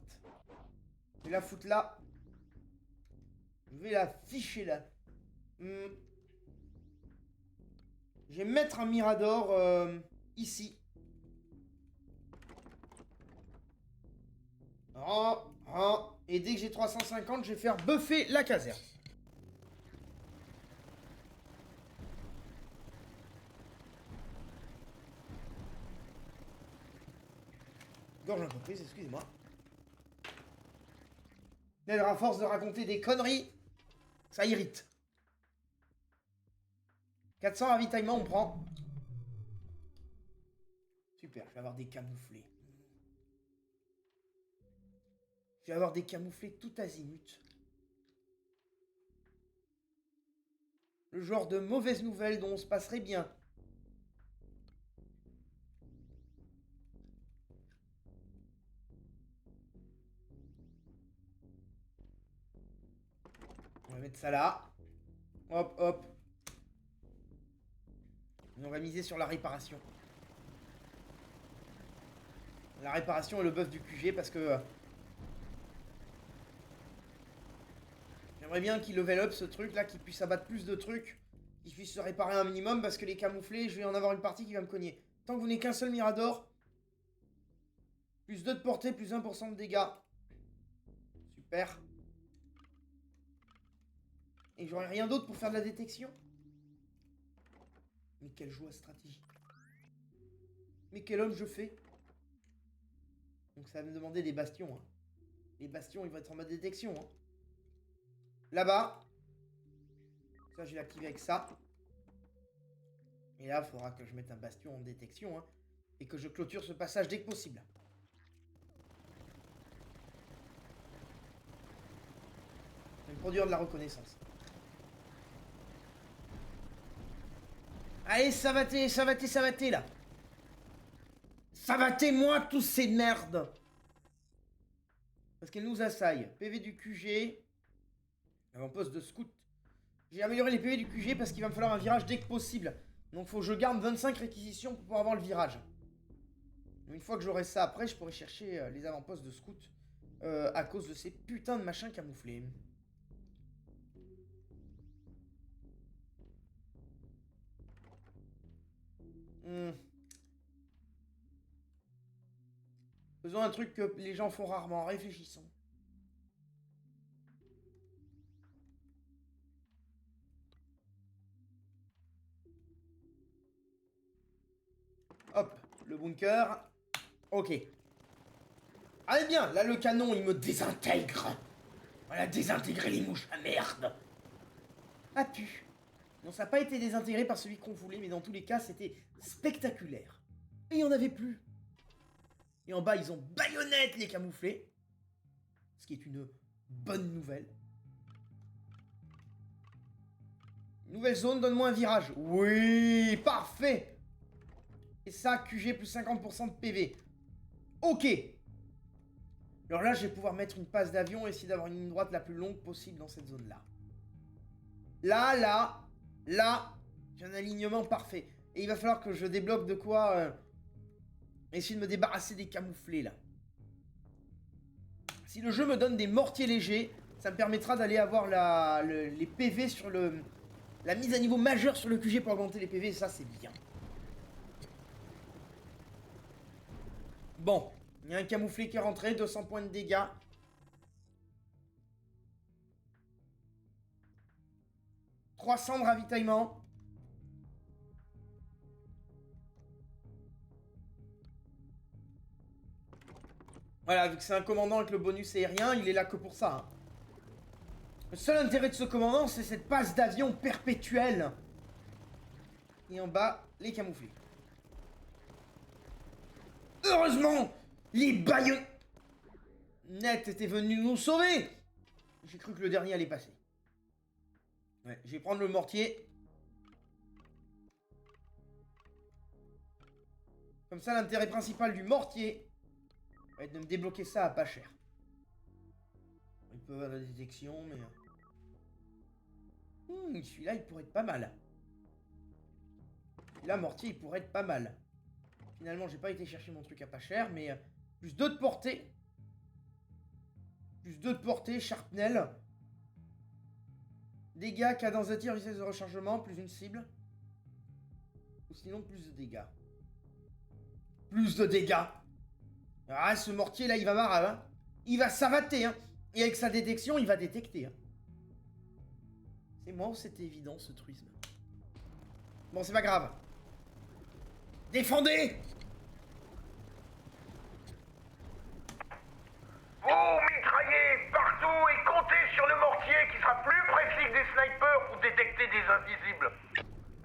S1: Je vais la foutre là. Je vais la ficher là. Je vais mettre un Mirador ici. Et dès que j'ai 350, je vais faire buffer la caserne. Gorge un peu prise, excusez-moi. Mais à force de raconter des conneries, ça irrite. 400 ravitaillement, on prend. Super, je vais avoir des camouflés. Je vais avoir des camouflés tout azimut. Le genre de mauvaise nouvelle dont on se passerait bien. On va mettre ça là. Hop, hop. Et on va miser sur la réparation. La réparation est le buff du QG parce que... j'aimerais bien qu'il level up ce truc là, qu'il puisse abattre plus de trucs, qu'il puisse se réparer un minimum parce que les camouflés, je vais en avoir une partie qui va me cogner. Tant que vous n'avez qu'un seul Mirador, plus 2 de portée, plus 1% de dégâts. Super. Et j'aurai rien d'autre pour faire de la détection. Mais quel joie stratégique. Mais quel homme je fais. Donc ça va me demander des bastions. Hein. Les bastions, ils vont être en mode détection. Hein. Là-bas. Ça, je vais l'activer avec ça. Et là, il faudra que je mette un bastion en détection. Hein, et que je clôture ce passage dès que possible. Je vais me produire de la reconnaissance. Allez, savaté, là. Savatez-moi tous ces merdes. Parce qu'elles nous assaillent. PV du QG. Avant-poste de scout. J'ai amélioré les PV du QG parce qu'il va me falloir un virage dès que possible. Donc faut que je garde 25 réquisitions pour pouvoir avoir le virage. Une fois que j'aurai ça après, je pourrai chercher les avant-postes de scout. À cause de ces putains de machins camouflés. Faisons un truc que les gens font rarement. Réfléchissons. Hop, le bunker. Ok. Allez bien, là le canon il me désintègre. Voilà, désintégré les mouches à merde. Ah pu. Non, ça n'a pas été désintégré par celui qu'on voulait, mais dans tous les cas, c'était spectaculaire. Et il n'y en avait plus. Et en bas, ils ont baïonnette les camouflés. Ce qui est une bonne nouvelle. Nouvelle zone, donne-moi un virage. Oui, parfait. Et ça, QG plus 50% de PV. Ok. Alors là, je vais pouvoir mettre une passe d'avion et essayer d'avoir une ligne droite la plus longue possible dans cette zone-là. Là, j'ai un alignement parfait. Et il va falloir que je débloque de quoi essayer de me débarrasser des camouflés, là. Si le jeu me donne des mortiers légers, ça me permettra d'aller avoir les PV sur le... La mise à niveau majeure sur le QG pour augmenter les PV, et ça, c'est bien. Bon, il y a un camouflé qui est rentré, 200 points de dégâts. « 300 de ravitaillement. Voilà, vu que c'est un commandant avec le bonus aérien, il est là que pour ça. Hein. Le seul intérêt de ce commandant, c'est cette passe d'avion perpétuelle. Et en bas, les camouflés. Heureusement, les baïonnettes étaient venus nous sauver. J'ai cru que le dernier allait passer. Ouais, je vais prendre le mortier. Comme ça, l'intérêt principal du mortier va être de me débloquer ça à pas cher. Il peut avoir la détection, mais... celui-là, il pourrait être pas mal. Celui-là, mortier, il pourrait être pas mal. Finalement, j'ai pas été chercher mon truc à pas cher, mais... plus 2 de portée. Plus 2 de portée, Sharpnel. Dégâts, cadence de tir, vitesse de rechargement, plus une cible. Ou sinon, plus de dégâts. Plus de dégâts. Ah, ce mortier là, il va marrer, hein. Il va savater, hein. Et avec sa détection, il va détecter, hein. C'est moi ou c'était évident, ce truisme? Bon, c'est pas grave. Défendez!
S2: Vous mitraillez partout et comptez sur le mortier qui sera plus précis que des snipers pour détecter des invisibles.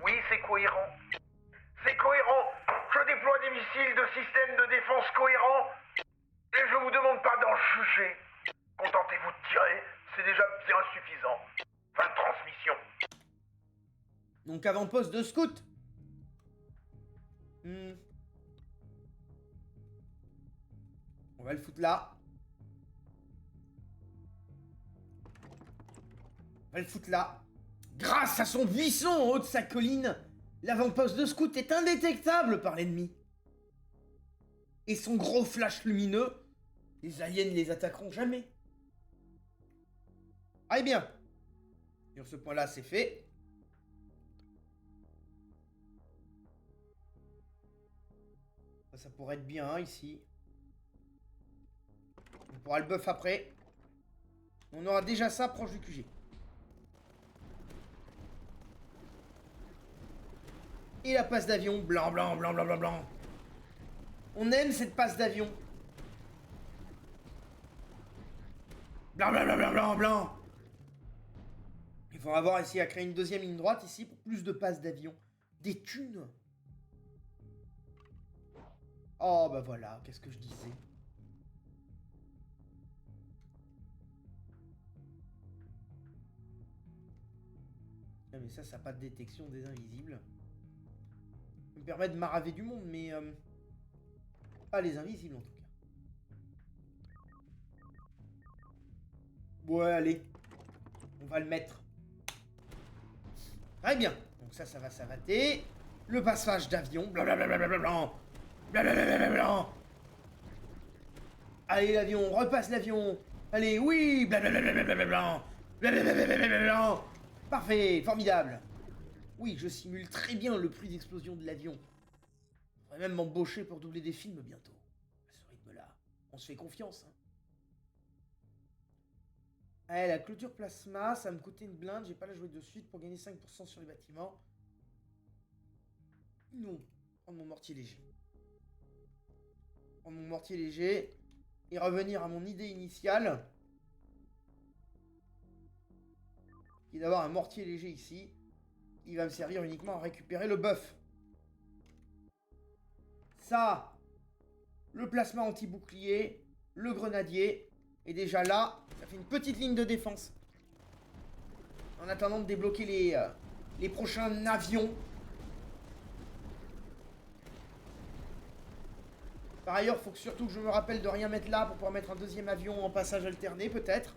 S2: Oui, c'est cohérent. C'est cohérent. Je déploie des missiles de système de défense cohérents et je vous demande pas d'en juger. Contentez-vous de tirer, c'est déjà bien suffisant. Fin de transmission.
S1: Donc avant-poste de scout. On va le foutre là. On va le foutre là. Grâce à son buisson en haut de sa colline, l'avant-poste de scout est indétectable par l'ennemi. Et son gros flash lumineux, les aliens ne les attaqueront jamais. Ah, bien. Sur ce point-là, c'est fait. Ça pourrait être bien, hein, ici. On pourra le buff après. On aura déjà ça proche du QG. Et la passe d'avion, blanc, blanc, blanc, blanc, blanc, blanc. On aime cette passe d'avion. Blanc, blanc, blanc, blanc, blanc, blanc. Il faudra avoir essayé à créer une deuxième ligne droite ici pour plus de passes d'avion. Des thunes. Oh, bah voilà, qu'est-ce que je disais. Ah, mais ça n'a pas de détection des invisibles. Ça me permet de maraver du monde, mais... pas les invisibles, en tout cas. Ouais, allez. On va le mettre. Très bien. Donc ça va savater. Le passage d'avion. Blablabla. Blablabla. Allez, l'avion. On repasse l'avion. Allez, oui. Blablabla. Blablabla. Parfait. Formidable. Oui, je simule très bien le bruit d'explosion de l'avion. Je pourrais même m'embaucher pour doubler des films bientôt. À ce rythme-là. On se fait confiance, hein. Eh, la clôture plasma, ça va me coûter une blinde, j'ai pas la jouer de suite pour gagner 5% sur les bâtiments. Non, prendre mon mortier léger. Prendre mon mortier léger et revenir à mon idée initiale. Qui est d'avoir un mortier léger ici. Il va me servir uniquement à récupérer le buff. Ça, le plasma anti-bouclier, le grenadier. Et déjà là, ça fait une petite ligne de défense. En attendant de débloquer les prochains avions. Par ailleurs, faut que surtout que je me rappelle de rien mettre là pour pouvoir mettre un deuxième avion en passage alterné, peut-être.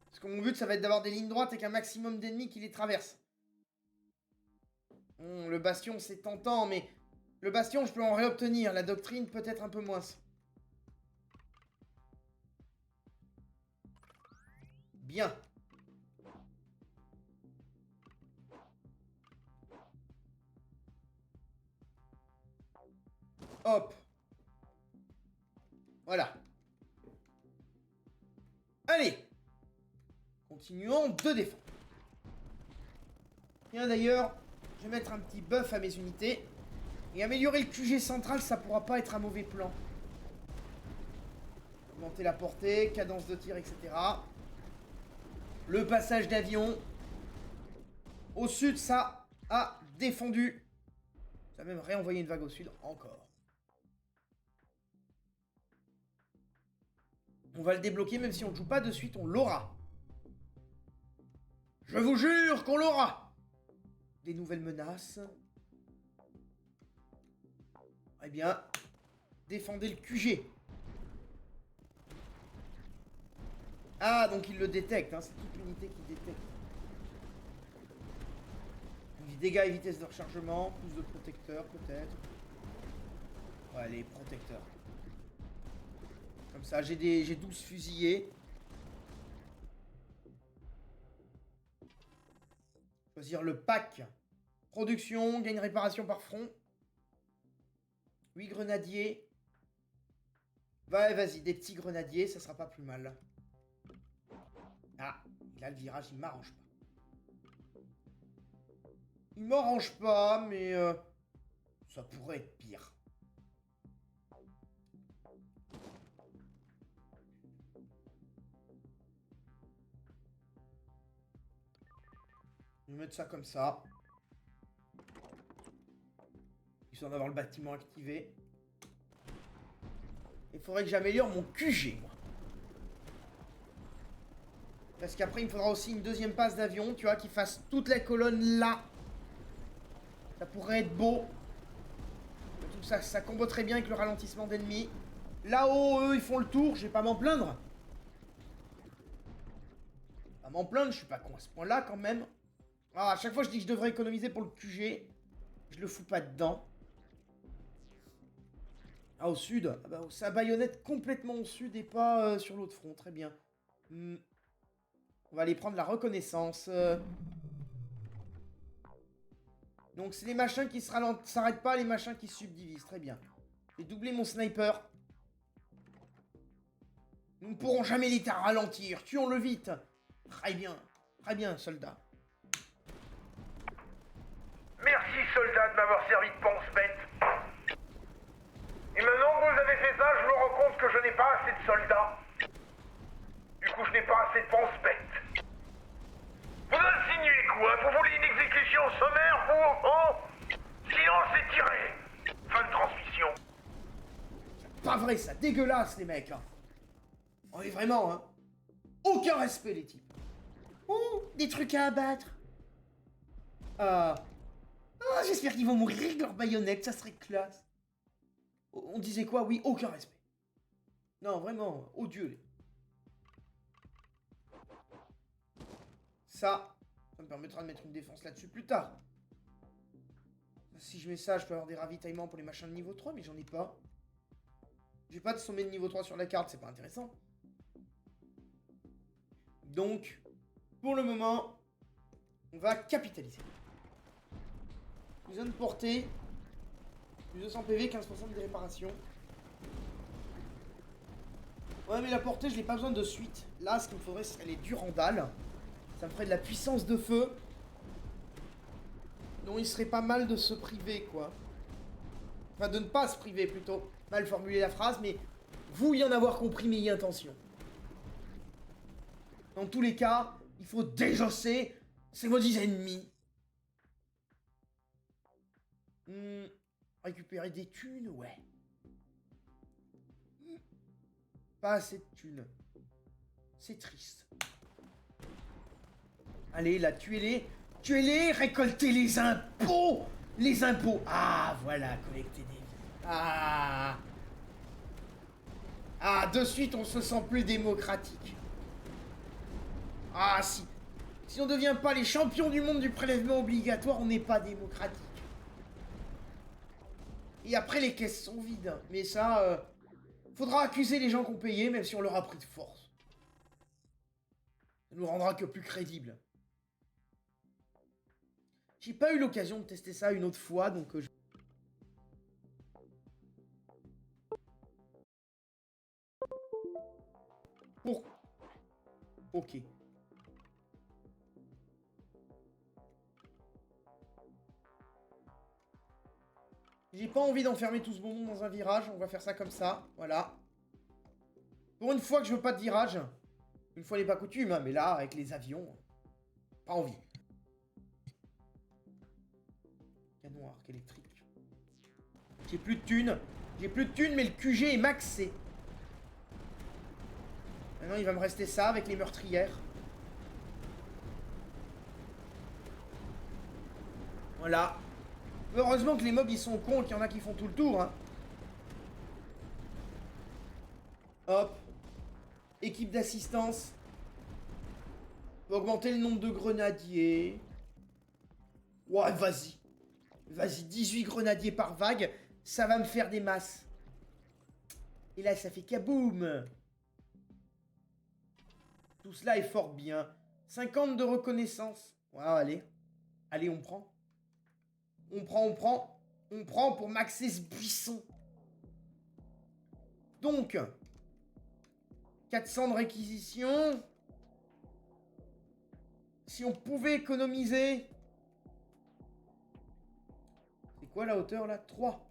S1: Parce que mon but, ça va être d'avoir des lignes droites avec un maximum d'ennemis qui les traversent. Le bastion, c'est tentant, mais... Le bastion, je peux en réobtenir. La doctrine, peut-être un peu moins. Bien. Hop. Voilà. Allez. Continuons de défendre. Tiens, d'ailleurs, je vais mettre un petit buff à mes unités. Et améliorer le QG central, ça pourra pas être un mauvais plan. Augmenter la portée, cadence de tir, etc. Le passage d'avion. Au sud, ça a défendu. Ça va même réenvoyer une vague au sud, encore. On va le débloquer, même si on ne joue pas de suite, on l'aura. Je vous jure qu'on l'aura. Des nouvelles menaces. Eh bien, défendez le QG. Ah, donc il le détecte, hein, c'est toute l'unité qui détecte. Les dégâts et vitesse de rechargement, plus de protecteurs peut-être. Ouais, les protecteurs. Comme ça, j'ai 12 fusillés. Choisir le pack. Production, gagne réparation par front. 8 grenadiers. Ouais, vas-y, des petits grenadiers, ça sera pas plus mal. Ah, là, le virage, il m'arrange pas. Il m'arrange pas, mais... ça pourrait être pire. Je vais mettre ça comme ça. Histoire d'avoir le bâtiment activé. Il faudrait que j'améliore mon QG, moi. Parce qu'après, il me faudra aussi une deuxième passe d'avion, tu vois, qui fasse toute la colonne là. Ça pourrait être beau. Tout ça, ça combo très bien avec le ralentissement d'ennemis. Là-haut, eux, ils font le tour, je vais pas m'en plaindre. Pas m'en plaindre, je suis pas con à ce point-là, quand même. Ah, à chaque fois, je dis que je devrais économiser pour le QG. Je le fous pas dedans. Ah, au sud. Ah bah, sa baïonnette complètement au sud et pas sur l'autre front. Très bien. On va aller prendre la reconnaissance. Donc, c'est les machins qui s'arrêtent pas, les machins qui se subdivisent. Très bien. J'ai doublé mon sniper. Nous ne pourrons jamais les ralentir. Tuons-le vite. Très bien, soldat.
S2: Merci, soldat, de m'avoir servi de pense-bête. Et maintenant que vous avez fait ça, je me rends compte que je n'ai pas assez de soldats. Du coup, je n'ai pas assez de pense-bête. Vous insinuez quoi? Vous voulez une exécution sommaire, vous? Oh! Silence et tirez! Fin de transmission.
S1: Pas vrai, ça. Dégueulasse, les mecs. Hein. On est vraiment, hein. Aucun respect, les types. Oh, des trucs à abattre. Oh, j'espère qu'ils vont mourir avec leur baïonnette, ça serait classe. On disait quoi? Oui, aucun respect. Non, vraiment, odieux. Ça me permettra de mettre une défense là-dessus plus tard. Si je mets ça, je peux avoir des ravitaillements pour les machins de niveau 3, mais j'en ai pas. J'ai pas de sommet de niveau 3 sur la carte, c'est pas intéressant. Donc, pour le moment, on va capitaliser. Zone portée. Plus 200 PV, 15% de réparation. Ouais, mais la portée, je n'ai pas besoin de suite. Là, ce qu'il me faudrait, ce serait les Durandal. Ça me ferait de la puissance de feu. Donc, il serait pas mal de se priver, quoi. Enfin, de ne pas se priver, plutôt. Mal formuler la phrase, mais vous y en avoir compris mes intentions. Dans tous les cas, il faut désosser ces maudits ennemis. Récupérer des thunes, ouais. Pas assez de thunes. C'est triste. Allez, là, tuez-les. Tuez-les, récoltez les impôts. Les impôts. Ah, voilà, collectez des vies. Ah. Ah, de suite, on se sent plus démocratique. Ah, si on ne devient pas les champions du monde du prélèvement obligatoire, on n'est pas démocratique. Et après, les caisses sont vides. Mais ça, faudra accuser les gens qui ont payé, même si on leur a pris de force. Ça nous rendra que plus crédibles. J'ai pas eu l'occasion de tester ça une autre fois, donc... Pour... Ok. J'ai pas envie d'enfermer tout ce bon monde dans un virage, on va faire ça comme ça, voilà. Pour une fois que je veux pas de virage, une fois n'est pas coutume, hein, mais là, avec les avions, pas envie. Canon arc électrique. J'ai plus de thunes, mais le QG est maxé. Maintenant, il va me rester ça avec les meurtrières. Voilà. Heureusement que les mobs, ils sont cons et qu'il y en a qui font tout le tour, hein. Hop. Équipe d'assistance. On va augmenter le nombre de grenadiers. Ouais, vas-y. Vas-y, 18 grenadiers par vague. Ça va me faire des masses. Et là, ça fait kaboum. Tout cela est fort bien. 50 de reconnaissance. Ouais, allez. Allez, on prend. On prend pour maxer ce buisson. Donc, 400 de réquisition. Si on pouvait économiser... C'est quoi la hauteur là? 3.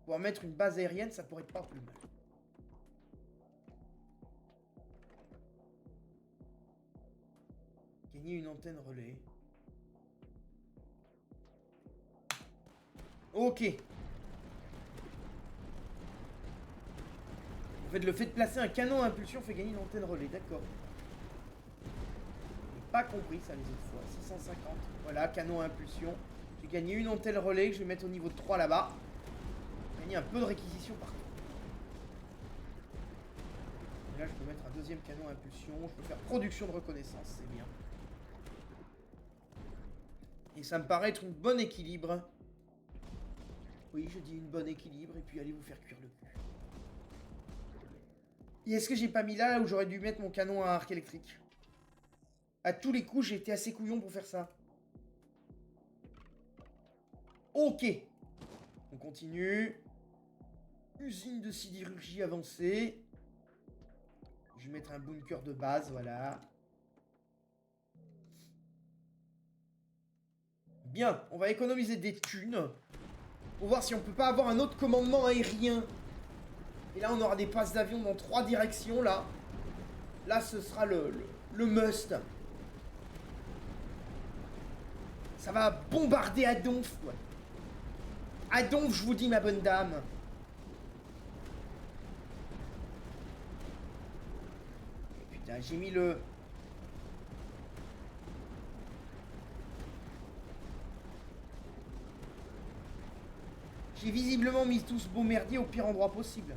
S1: Pour mettre une base aérienne, ça pourrait pas plus mal. Gagner une antenne relais. Ok. En fait, le fait de placer un canon à impulsion fait gagner une antenne relais, d'accord. J'ai pas compris ça les autres fois. 650. Voilà, canon à impulsion. J'ai gagné une antenne relais que je vais mettre au niveau de 3 là-bas. J'ai gagné un peu de réquisition par contre. Et là, je peux mettre un deuxième canon à impulsion. Je peux faire production de reconnaissance, c'est bien. Et ça me paraît être une bonne équilibre. Oui, je dis une bonne équilibre, et puis allez vous faire cuire le cul. Et est-ce que j'ai pas mis là où j'aurais dû mettre mon canon à arc électrique? À tous les coups, j'ai été assez couillon pour faire ça. Ok. On continue. Usine de sidérurgie avancée. Je vais mettre un bunker de base, voilà. Bien, on va économiser des thunes. Pour voir si on peut pas avoir un autre commandement aérien. Et là, on aura des passes d'avion dans 3 directions, là. Là, ce sera le must. Ça va bombarder à donf, ouais. À donf, je vous dis, ma bonne dame. Putain, j'ai mis le... J'ai visiblement mis tout ce beau merdier au pire endroit possible.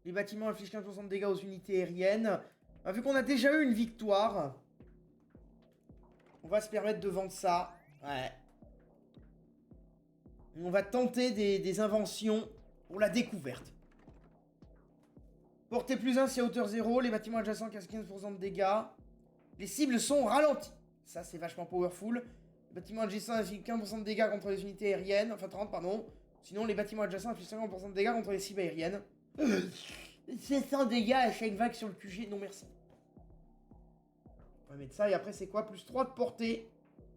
S1: Les bâtiments infligent 15% de dégâts aux unités aériennes. Vu qu'on a déjà eu une victoire, on va se permettre de vendre ça. Ouais. On va tenter des inventions pour la découverte. Portée plus 1 si à hauteur 0. Les bâtiments adjacents cassent 15% de dégâts. Les cibles sont ralenties. Ça, c'est vachement powerful. Les bâtiments adjacents infligent 15% de dégâts contre les unités aériennes. Enfin, 30, pardon. Sinon, les bâtiments adjacents infligent 50% de dégâts contre les cibles aériennes. 700 dégâts à chaque vague sur le QG. Non, merci. On va mettre ça. Et après, c'est quoi? Plus 3 de portée.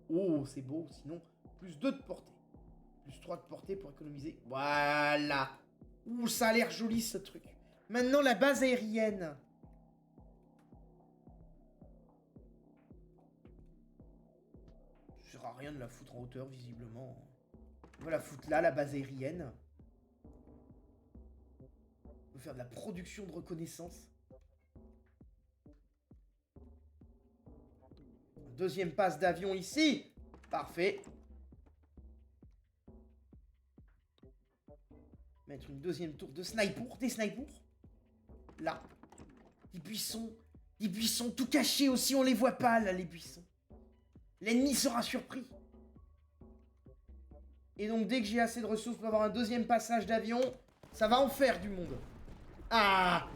S1: Oh, c'est beau. Sinon, plus 2 de portée. Plus 3 de portée pour économiser. Voilà. Ouh, ça a l'air joli, ce truc. Maintenant, la base aérienne. Ça sert à rien de la foutre en hauteur, visiblement. On va la foutre là, la base aérienne. On va faire de la production de reconnaissance. Deuxième passe d'avion ici. Parfait. Mettre une deuxième tour de sniper. Des snipers. Là. Des buissons. Des buissons tout cachés aussi. On les voit pas là, les buissons. L'ennemi sera surpris. Et donc dès que j'ai assez de ressources pour avoir un deuxième passage d'avion, ça va en faire du monde. Ah.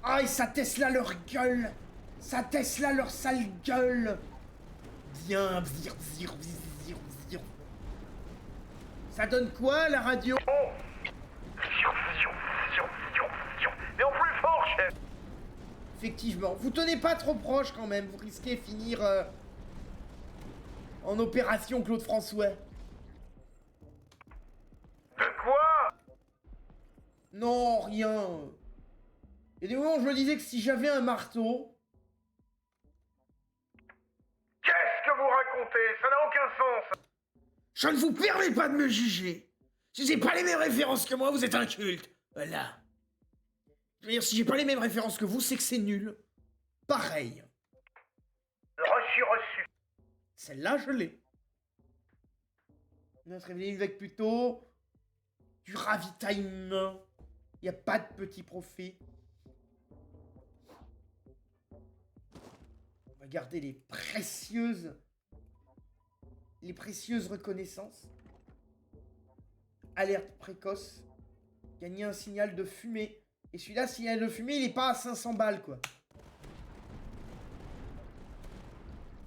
S1: Ah, et ça Tesla leur gueule. Ça Tesla leur sale gueule. Bien, vzir, vzir, vzir, vzir. Ça donne quoi, la radio?
S2: Oh. Mais en plus fort, chef.
S1: Effectivement, vous tenez pas trop proche quand même, vous risquez de finir en opération Claude François.
S2: De quoi?
S1: Non, rien. Il y a des moments où je me disais que si j'avais un marteau...
S2: Qu'est-ce que vous racontez? Ça n'a aucun sens.
S1: Je ne vous permets pas de me juger. Si j'ai pas les mêmes références que moi, vous êtes un culte. Voilà. Je veux dire, si j'ai pas les mêmes références que vous, c'est que c'est nul. Pareil.
S2: Reçu.
S1: Celle-là, je l'ai. On va se révéler avec plutôt du ravitaillement. Il n'y a pas de petit profit. On va garder les précieuses reconnaissances. Alerte précoce. Gagner un signal de fumée. Et celui-là, signal de fumée, il est pas à 500 balles, quoi.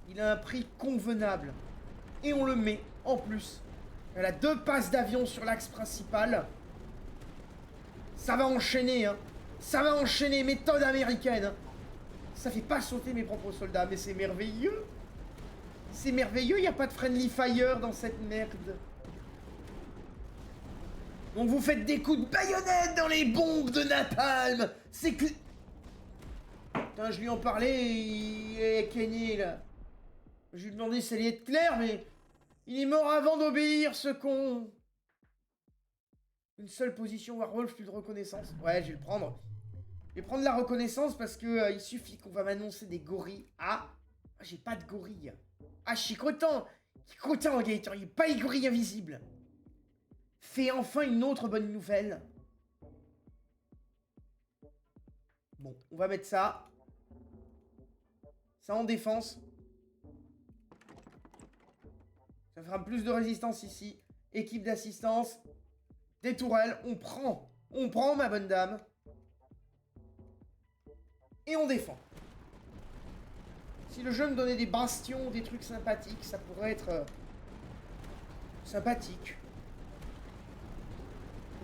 S1: Il a un prix convenable. Et on le met, en plus. Elle a 2 passes d'avion sur l'axe principal. Ça va enchaîner, hein. Ça va enchaîner, méthode américaine. Hein. Ça fait pas sauter mes propres soldats, mais c'est merveilleux. C'est merveilleux, il n'y a pas de friendly fire dans cette merde. Donc vous faites des coups de baïonnette dans les bombes de napalm. C'est que... Putain, je lui en parlais, il est Kenny, là. Je lui ai demandé si ça allait être clair, mais... Il est mort avant d'obéir, ce con. Une seule position Warwolf, plus de reconnaissance. Ouais, je vais le prendre. Je vais prendre la reconnaissance parce que il suffit qu'on va m'annoncer des gorilles. Ah, j'ai pas de gorilles. Ah, je suis content. Je suis content, Gaëtan. Il n'y a pas les gorilles invisibles. Fais enfin une autre bonne nouvelle. Bon, on va mettre ça. Ça en défense. Ça fera plus de résistance ici. Équipe d'assistance. Des tourelles. On prend. On prend, ma bonne dame. Et on défend. Si le jeu me donnait des bastions, des trucs sympathiques, ça pourrait être... sympathique.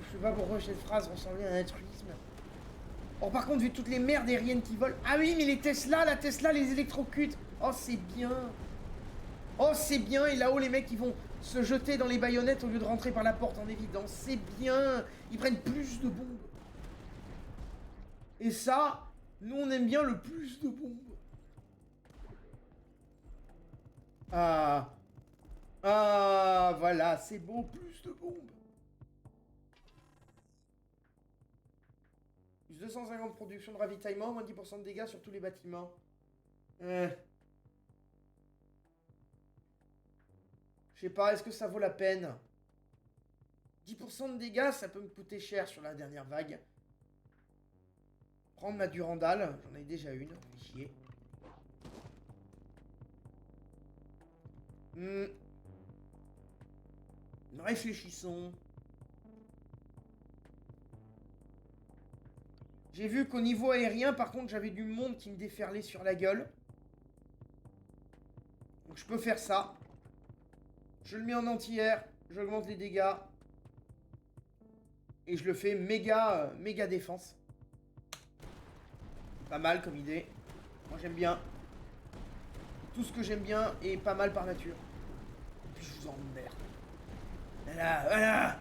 S1: Je sais pas pourquoi cette phrase ressemblait à un truisme. Oh, par contre, vu toutes les merdes aériennes qui volent... Ah oui, mais les Tesla, la Tesla les électrocute. Oh, c'est bien. Oh, c'est bien. Et là-haut, les mecs, ils vont se jeter dans les baïonnettes au lieu de rentrer par la porte en évidence. C'est bien. Ils prennent plus de bombes. Et ça, nous, on aime bien le plus de bombes. Ah. Ah, voilà, c'est beau, plus de bombes. Plus 250 production de ravitaillement, moins 10% de dégâts sur tous les bâtiments. Je sais pas, est-ce que ça vaut la peine? 10% de dégâts, ça peut me coûter cher sur la dernière vague. Prendre ma Durandal, j'en ai déjà une, fait chier. Réfléchissons. J'ai vu qu'au niveau aérien, par contre, j'avais du monde qui me déferlait sur la gueule. Donc je peux faire ça. Je le mets en anti-air, j'augmente les dégâts. Et je le fais méga, méga défense. Pas mal comme idée. Moi j'aime bien. Tout ce que j'aime bien est pas mal par nature. Et puis je vous emmerde. Voilà, voilà.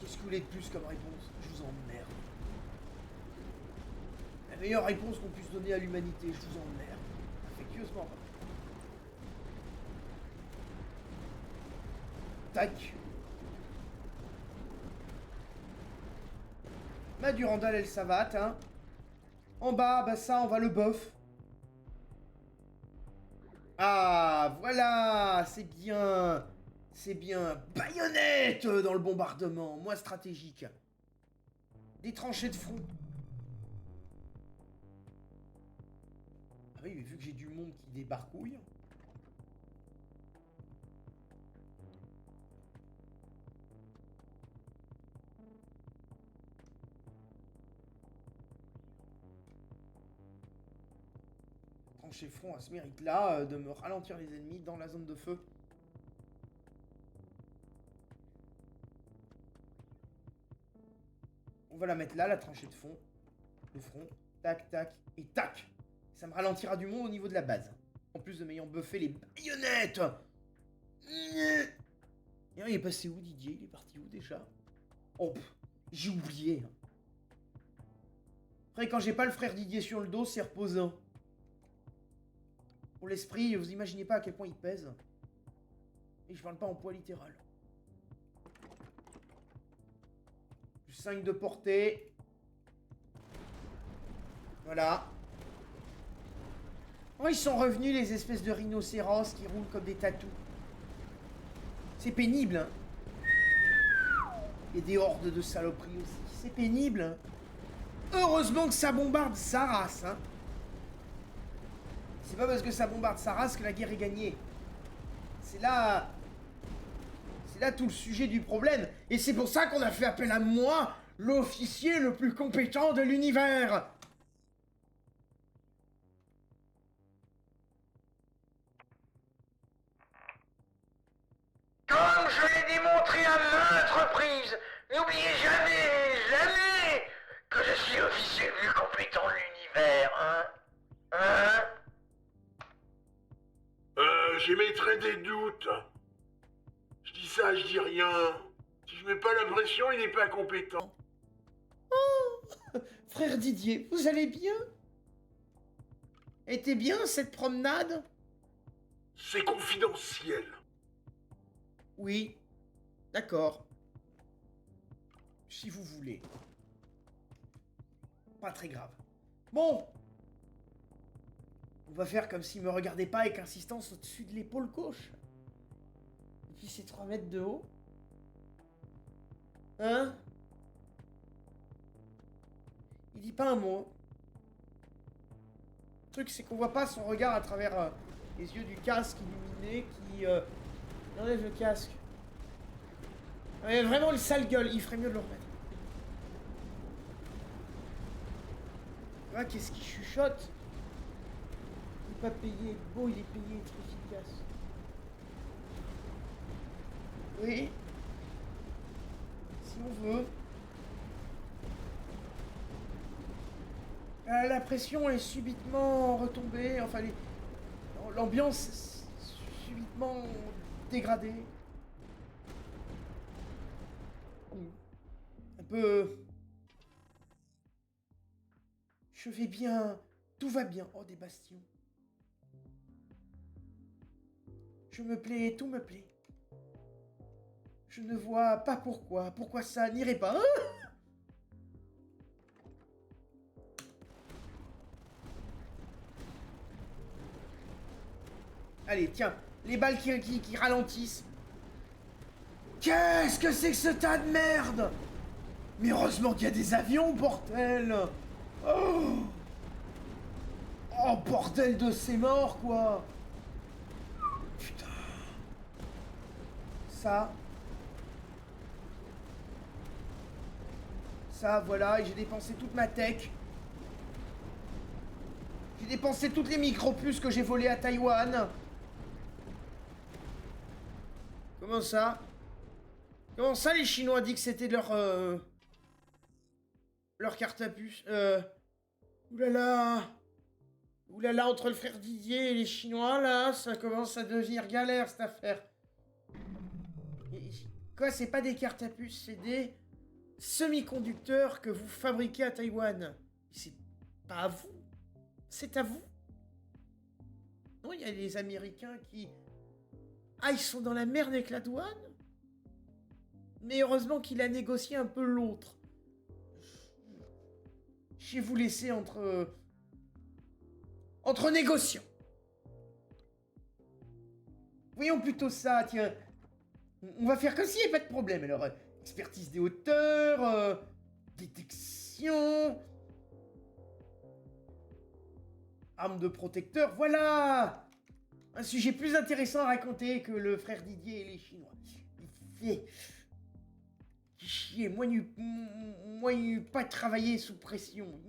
S1: Qu'est-ce que vous voulez de plus comme réponse? Je vous emmerde. La meilleure réponse qu'on puisse donner à l'humanité, je vous emmerde. Affectueusement. Tac. Ma Durandal, elle savate, hein. En bas, bah ça, on va le bof. Ah, voilà, c'est bien. C'est bien. Baïonnette dans le bombardement, moins stratégique. Des tranchées de front. Ah oui, mais vu que j'ai du monde qui débarcouille. Tranchée front à ce mérite-là de me ralentir les ennemis dans la zone de feu. On va la mettre là, la tranchée de fond. De front. Tac, tac et tac. Ça me ralentira du monde au niveau de la base. En plus de m'ayant buffé les baïonnettes. Et il est passé où, Didier? Il est parti où déjà? Oh, j'ai oublié. Après, quand j'ai pas le frère Didier sur le dos, c'est reposant. Pour l'esprit, vous imaginez pas à quel point il pèse. Et je parle pas en poids littéral. Plus 5 de portée. Voilà. Oh, ils sont revenus, les espèces de rhinocéros qui roulent comme des tatous. C'est pénible, hein. Il y a des hordes de saloperies aussi. C'est pénible, hein. Heureusement que ça bombarde sa race, hein. C'est pas parce que ça bombarde sa race que la guerre est gagnée. C'est là... C'est là tout le sujet du problème. Et c'est pour ça qu'on a fait appel à moi, l'officier le plus compétent de l'univers.
S2: Comme je l'ai démontré à maintes reprises, n'oubliez jamais, jamais que je suis l'officier le plus compétent de l'univers, hein? Hein?
S4: J'émettrais des doutes. Je dis ça, je dis rien. Si je mets pas la pression, il n'est pas compétent.
S1: Oh, frère Didier, vous allez bien? Était bien cette promenade?
S4: C'est confidentiel.
S1: Oui, d'accord. Si vous voulez. Pas très grave. Bon. On va faire comme s'il me regardait pas avec insistance au-dessus de l'épaule gauche. Depuis ces 3 mètres de haut. Hein? Il dit pas un mot. Le truc, c'est qu'on voit pas son regard à travers les yeux du casque illuminé qui... enlève le casque. Ouais, vraiment le sale gueule, il ferait mieux de le remettre. Ah, qu'est-ce qu'il chuchote? Il n'est pas payé, beau, il est payé, très efficace. Oui. Si on veut. La pression est subitement retombée, enfin l'ambiance est subitement dégradée. Un peu... Je vais bien, tout va bien. Oh, des bastions. Je me plais, tout me plaît. Je ne vois pas pourquoi ça n'irait pas. Ah! Allez, tiens, les balles qui ralentissent. Qu'est-ce que c'est que ce tas de merde? Mais heureusement qu'il y a des avions, bordel. Oh, oh bordel de ces morts, quoi. Putain. Ça, voilà, et j'ai dépensé toute ma tech. J'ai dépensé toutes les micro-puces que j'ai volées à Taïwan. Comment ça? Comment ça, les Chinois dit que c'était leur carte à puce? Oulala. Oulala, entre le frère Didier et les Chinois, là, ça commence à devenir galère, cette affaire. Et, quoi, c'est pas des cartes à puce, c'est des semi-conducteurs que vous fabriquez à Taïwan. C'est pas à vous. C'est à vous. Non, il y a les Américains qui... Ah, ils sont dans la merde avec la douane? Mais heureusement qu'il a négocié un peu l'autre. Je vais vous laisser entre négociants. Voyons plutôt ça, tiens. On va faire comme s'il n'y avait pas de problème. Alors, expertise des hauteurs, détection... Arme de protecteur, voilà. Un sujet plus intéressant à raconter que le frère Didier et les Chinois. Il fait... chier, moi, pas travailler sous pression.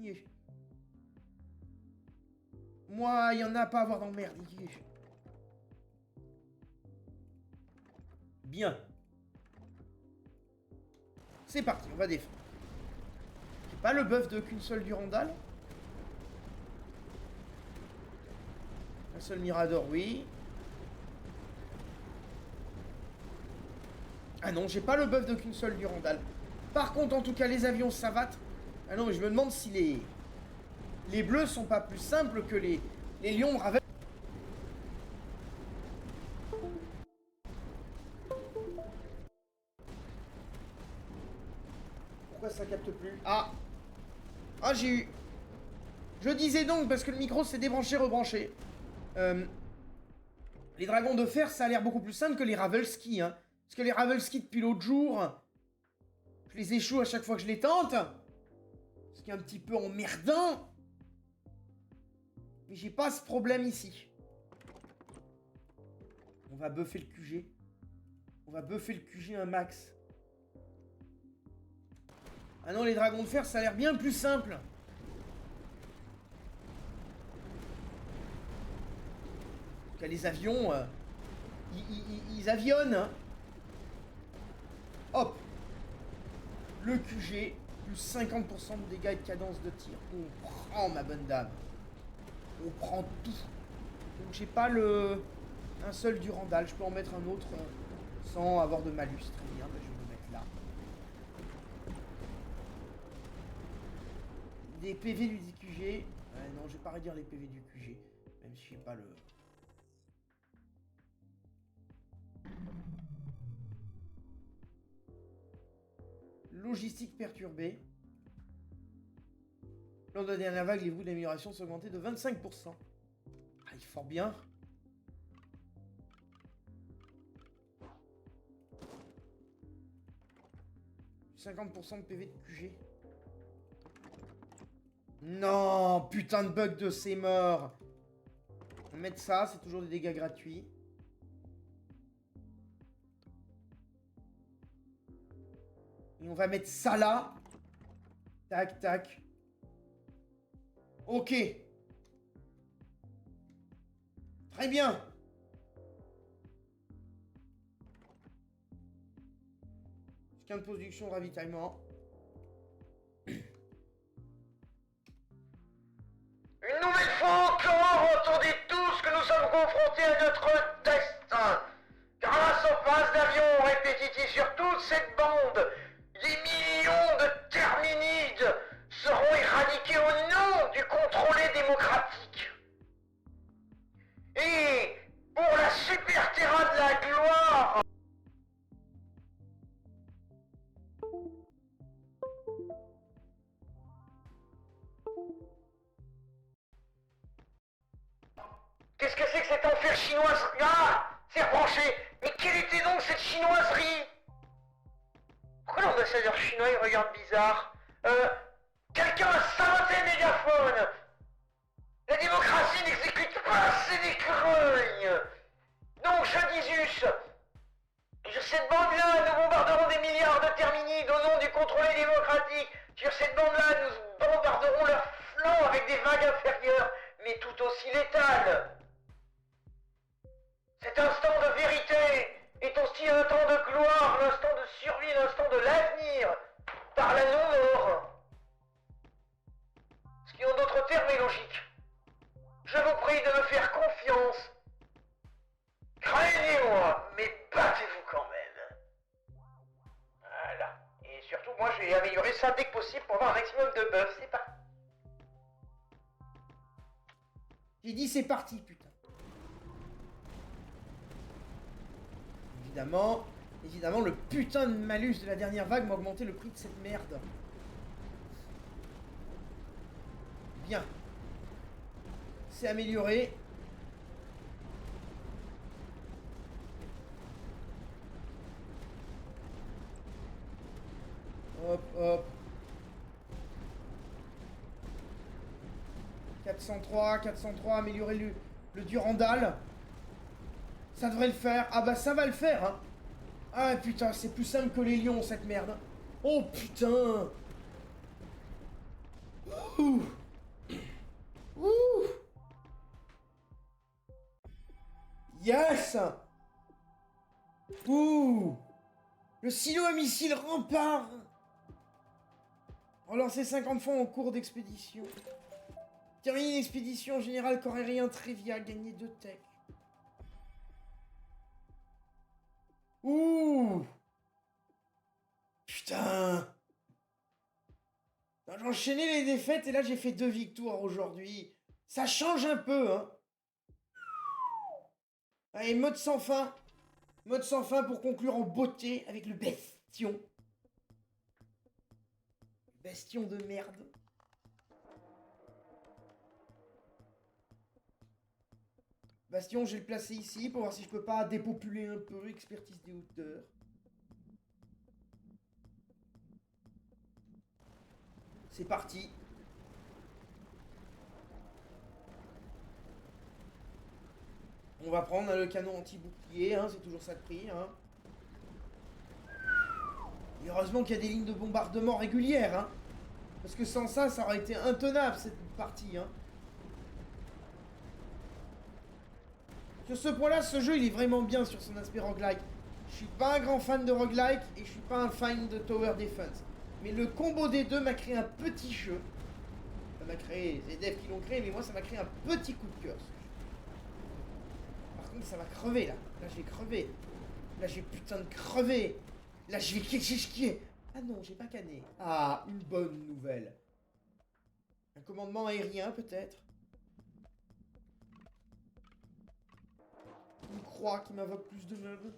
S1: Moi, il y en a pas à avoir dans le merde. Bien. C'est parti, on va défendre. J'ai pas le buff de qu'une seule Durandal. Un seul Mirador, oui. Ah non, j'ai pas le buff de qu'une seule Durandal. Par contre, en tout cas, les avions savates. Ah non, mais je me demande si les bleus sont pas plus simples que les lions de Ravel. Pourquoi ça capte plus? Ah, j'ai eu... Je disais donc, parce que le micro s'est débranché, rebranché. Les dragons de fer, ça a l'air beaucoup plus simple que les Ravelski, hein. Parce que les Ravelski, depuis l'autre jour, je les échoue à chaque fois que je les tente. Ce qui est un petit peu emmerdant. Mais j'ai pas ce problème ici. On va buffer le QG. On va buffer le QG un max. Ah non, les dragons de fer, ça a l'air bien plus simple. En tout cas, les avions, ils avionnent, hein. Hop. Le QG, plus 50% de dégâts et de cadence de tir. On prend, ma bonne dame. On prend tout. Donc j'ai pas un seul Durandal. Je peux en mettre un autre sans avoir de malus. Très bien, ben, je vais le mettre là. Des PV du QG. Non, je vais pas réduire les PV du QG. Même si j'ai pas le... Logistique perturbée. Lors de la dernière vague, les bouts d'amélioration sont augmentés de 25%. Ah, il est fort bien. « 50% de PV de QG. » Non, putain de bug de ces morts. On va mettre ça, c'est toujours des dégâts gratuits. Et on va mettre ça là. Tac, tac. Ok. Très bien. Scan de production, ravitaillement.
S2: Une nouvelle fois encore, entendez tous que nous sommes confrontés à notre destin. Grâce aux phases d'avions répétitives sur toute cette bande, des millions de terminides seront éradiqués au nom du contrôlé démocratique. Et pour la super terra de la gloire... Qu'est-ce que c'est que cette enfer chinoise? Ah! C'est rebranché! Mais quelle était donc cette chinoiserie? Pourquoi l'ambassadeur chinois il regarde bizarre? Quelqu'un a saboté le mégaphone! La démocratie n'exécute pas ses écureuils! Donc je dis juste... Sur cette bande-là, nous bombarderons des milliards de terminides au nom du contrôlé démocratique. Sur cette bande-là, nous bombarderons leurs flancs avec des vagues inférieures, mais tout aussi létales. Cet instant de vérité est aussi un temps de gloire, l'instant de survie, l'instant de l'avenir, par la non-mort. Ce qui en d'autres termes est logique. Je vous prie de me faire confiance. Craignez-moi, mais battez-vous quand même. Voilà. Et surtout, moi, je vais améliorer ça dès que possible pour avoir un maximum de buff. C'est parti.
S1: J'ai dit c'est parti, putain. Évidemment, Évidemment, le putain de malus de la dernière vague m'a augmenté le prix de cette merde. Bien. C'est amélioré. Hop, hop. 403, améliorer le Durandal. Ça devrait le faire. Ah bah ça va le faire, hein. Ah putain, c'est plus simple que les lions, cette merde. Oh putain. Ouh. Ouh. Yes. Ouh. Le silo à missiles rempart. Relancer 50 fois en cours d'expédition. Terminer une expédition générale corps aérien Trivia. Gagner 2 tech. Ouh. Putain. J'ai enchaîné les défaites et là j'ai fait 2 victoires aujourd'hui. Ça change un peu, hein. Allez, mode sans fin. Mode sans fin pour conclure en beauté avec le Bastion. Bastion de merde. Bastion, je vais le placer ici pour voir si je peux pas dépopuler un peu. Expertise des hauteurs. C'est parti. On va prendre le canon anti-bouclier, hein, c'est toujours ça de prix. Hein. Et heureusement qu'il y a des lignes de bombardement régulières. Hein, parce que sans ça, ça aurait été intenable cette partie. Hein. Sur ce point-là, ce jeu, il est vraiment bien sur son aspect roguelike. Je suis pas un grand fan de roguelike et je suis pas un fan de tower defense. Mais le combo des deux m'a créé un petit jeu. Ça m'a créé, c'est les devs qui l'ont créé, mais moi ça m'a créé un petit coup de cœur. Par contre, ça va crever là. Là, j'ai crevé. Là, j'ai putain de crevé. Là, je vais skier. Ah non, j'ai pas canné. Ah, une bonne nouvelle. Un commandement aérien peut-être. Une croix qui m'invoque plus de meubles.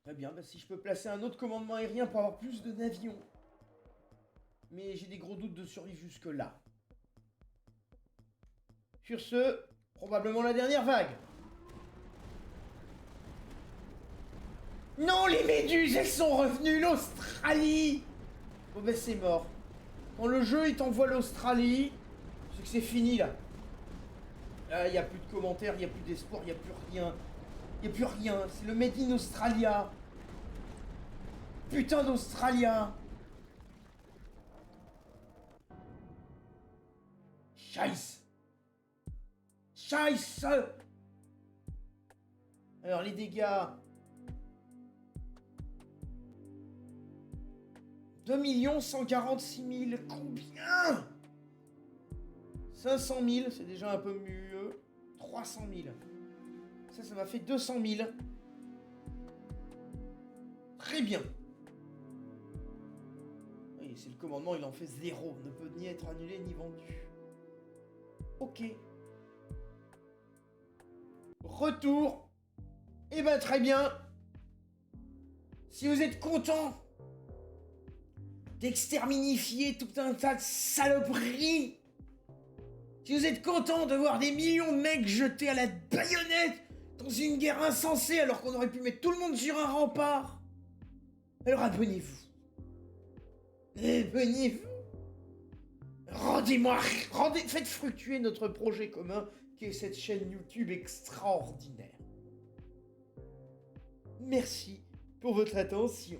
S1: Très bien, bah si je peux placer un autre commandement aérien pour avoir plus de navions. Mais j'ai des gros doutes de survie jusque-là. Sur ce, probablement la dernière vague. Non, les méduses, elles sont revenues, l'Australie. Bon ben c'est mort. Quand le jeu il t'envoie l'Australie, c'est que c'est fini là. Là, il n'y a plus de commentaires, il n'y a plus d'espoir, il n'y a plus rien. Il n'y a plus rien, c'est le Made in Australia. Putain d'Australia. Scheiße. Scheiße. Alors les dégâts. 2 146 000. Combien? 500 000, c'est déjà un peu mieux. 300 000. Ça m'a fait 200 000. Très bien. Oui, c'est le commandement, il en fait 0. Ne peut ni être annulé ni vendu. Ok. Retour. Eh ben très bien. Si vous êtes content d'exterminifier tout un tas de saloperies, si vous êtes content de voir des millions de mecs jetés à la baïonnette dans une guerre insensée alors qu'on aurait pu mettre tout le monde sur un rempart, alors abonnez-vous. Abonnez-vous. Faites fructuer notre projet commun qui est cette chaîne YouTube extraordinaire. Merci pour votre attention.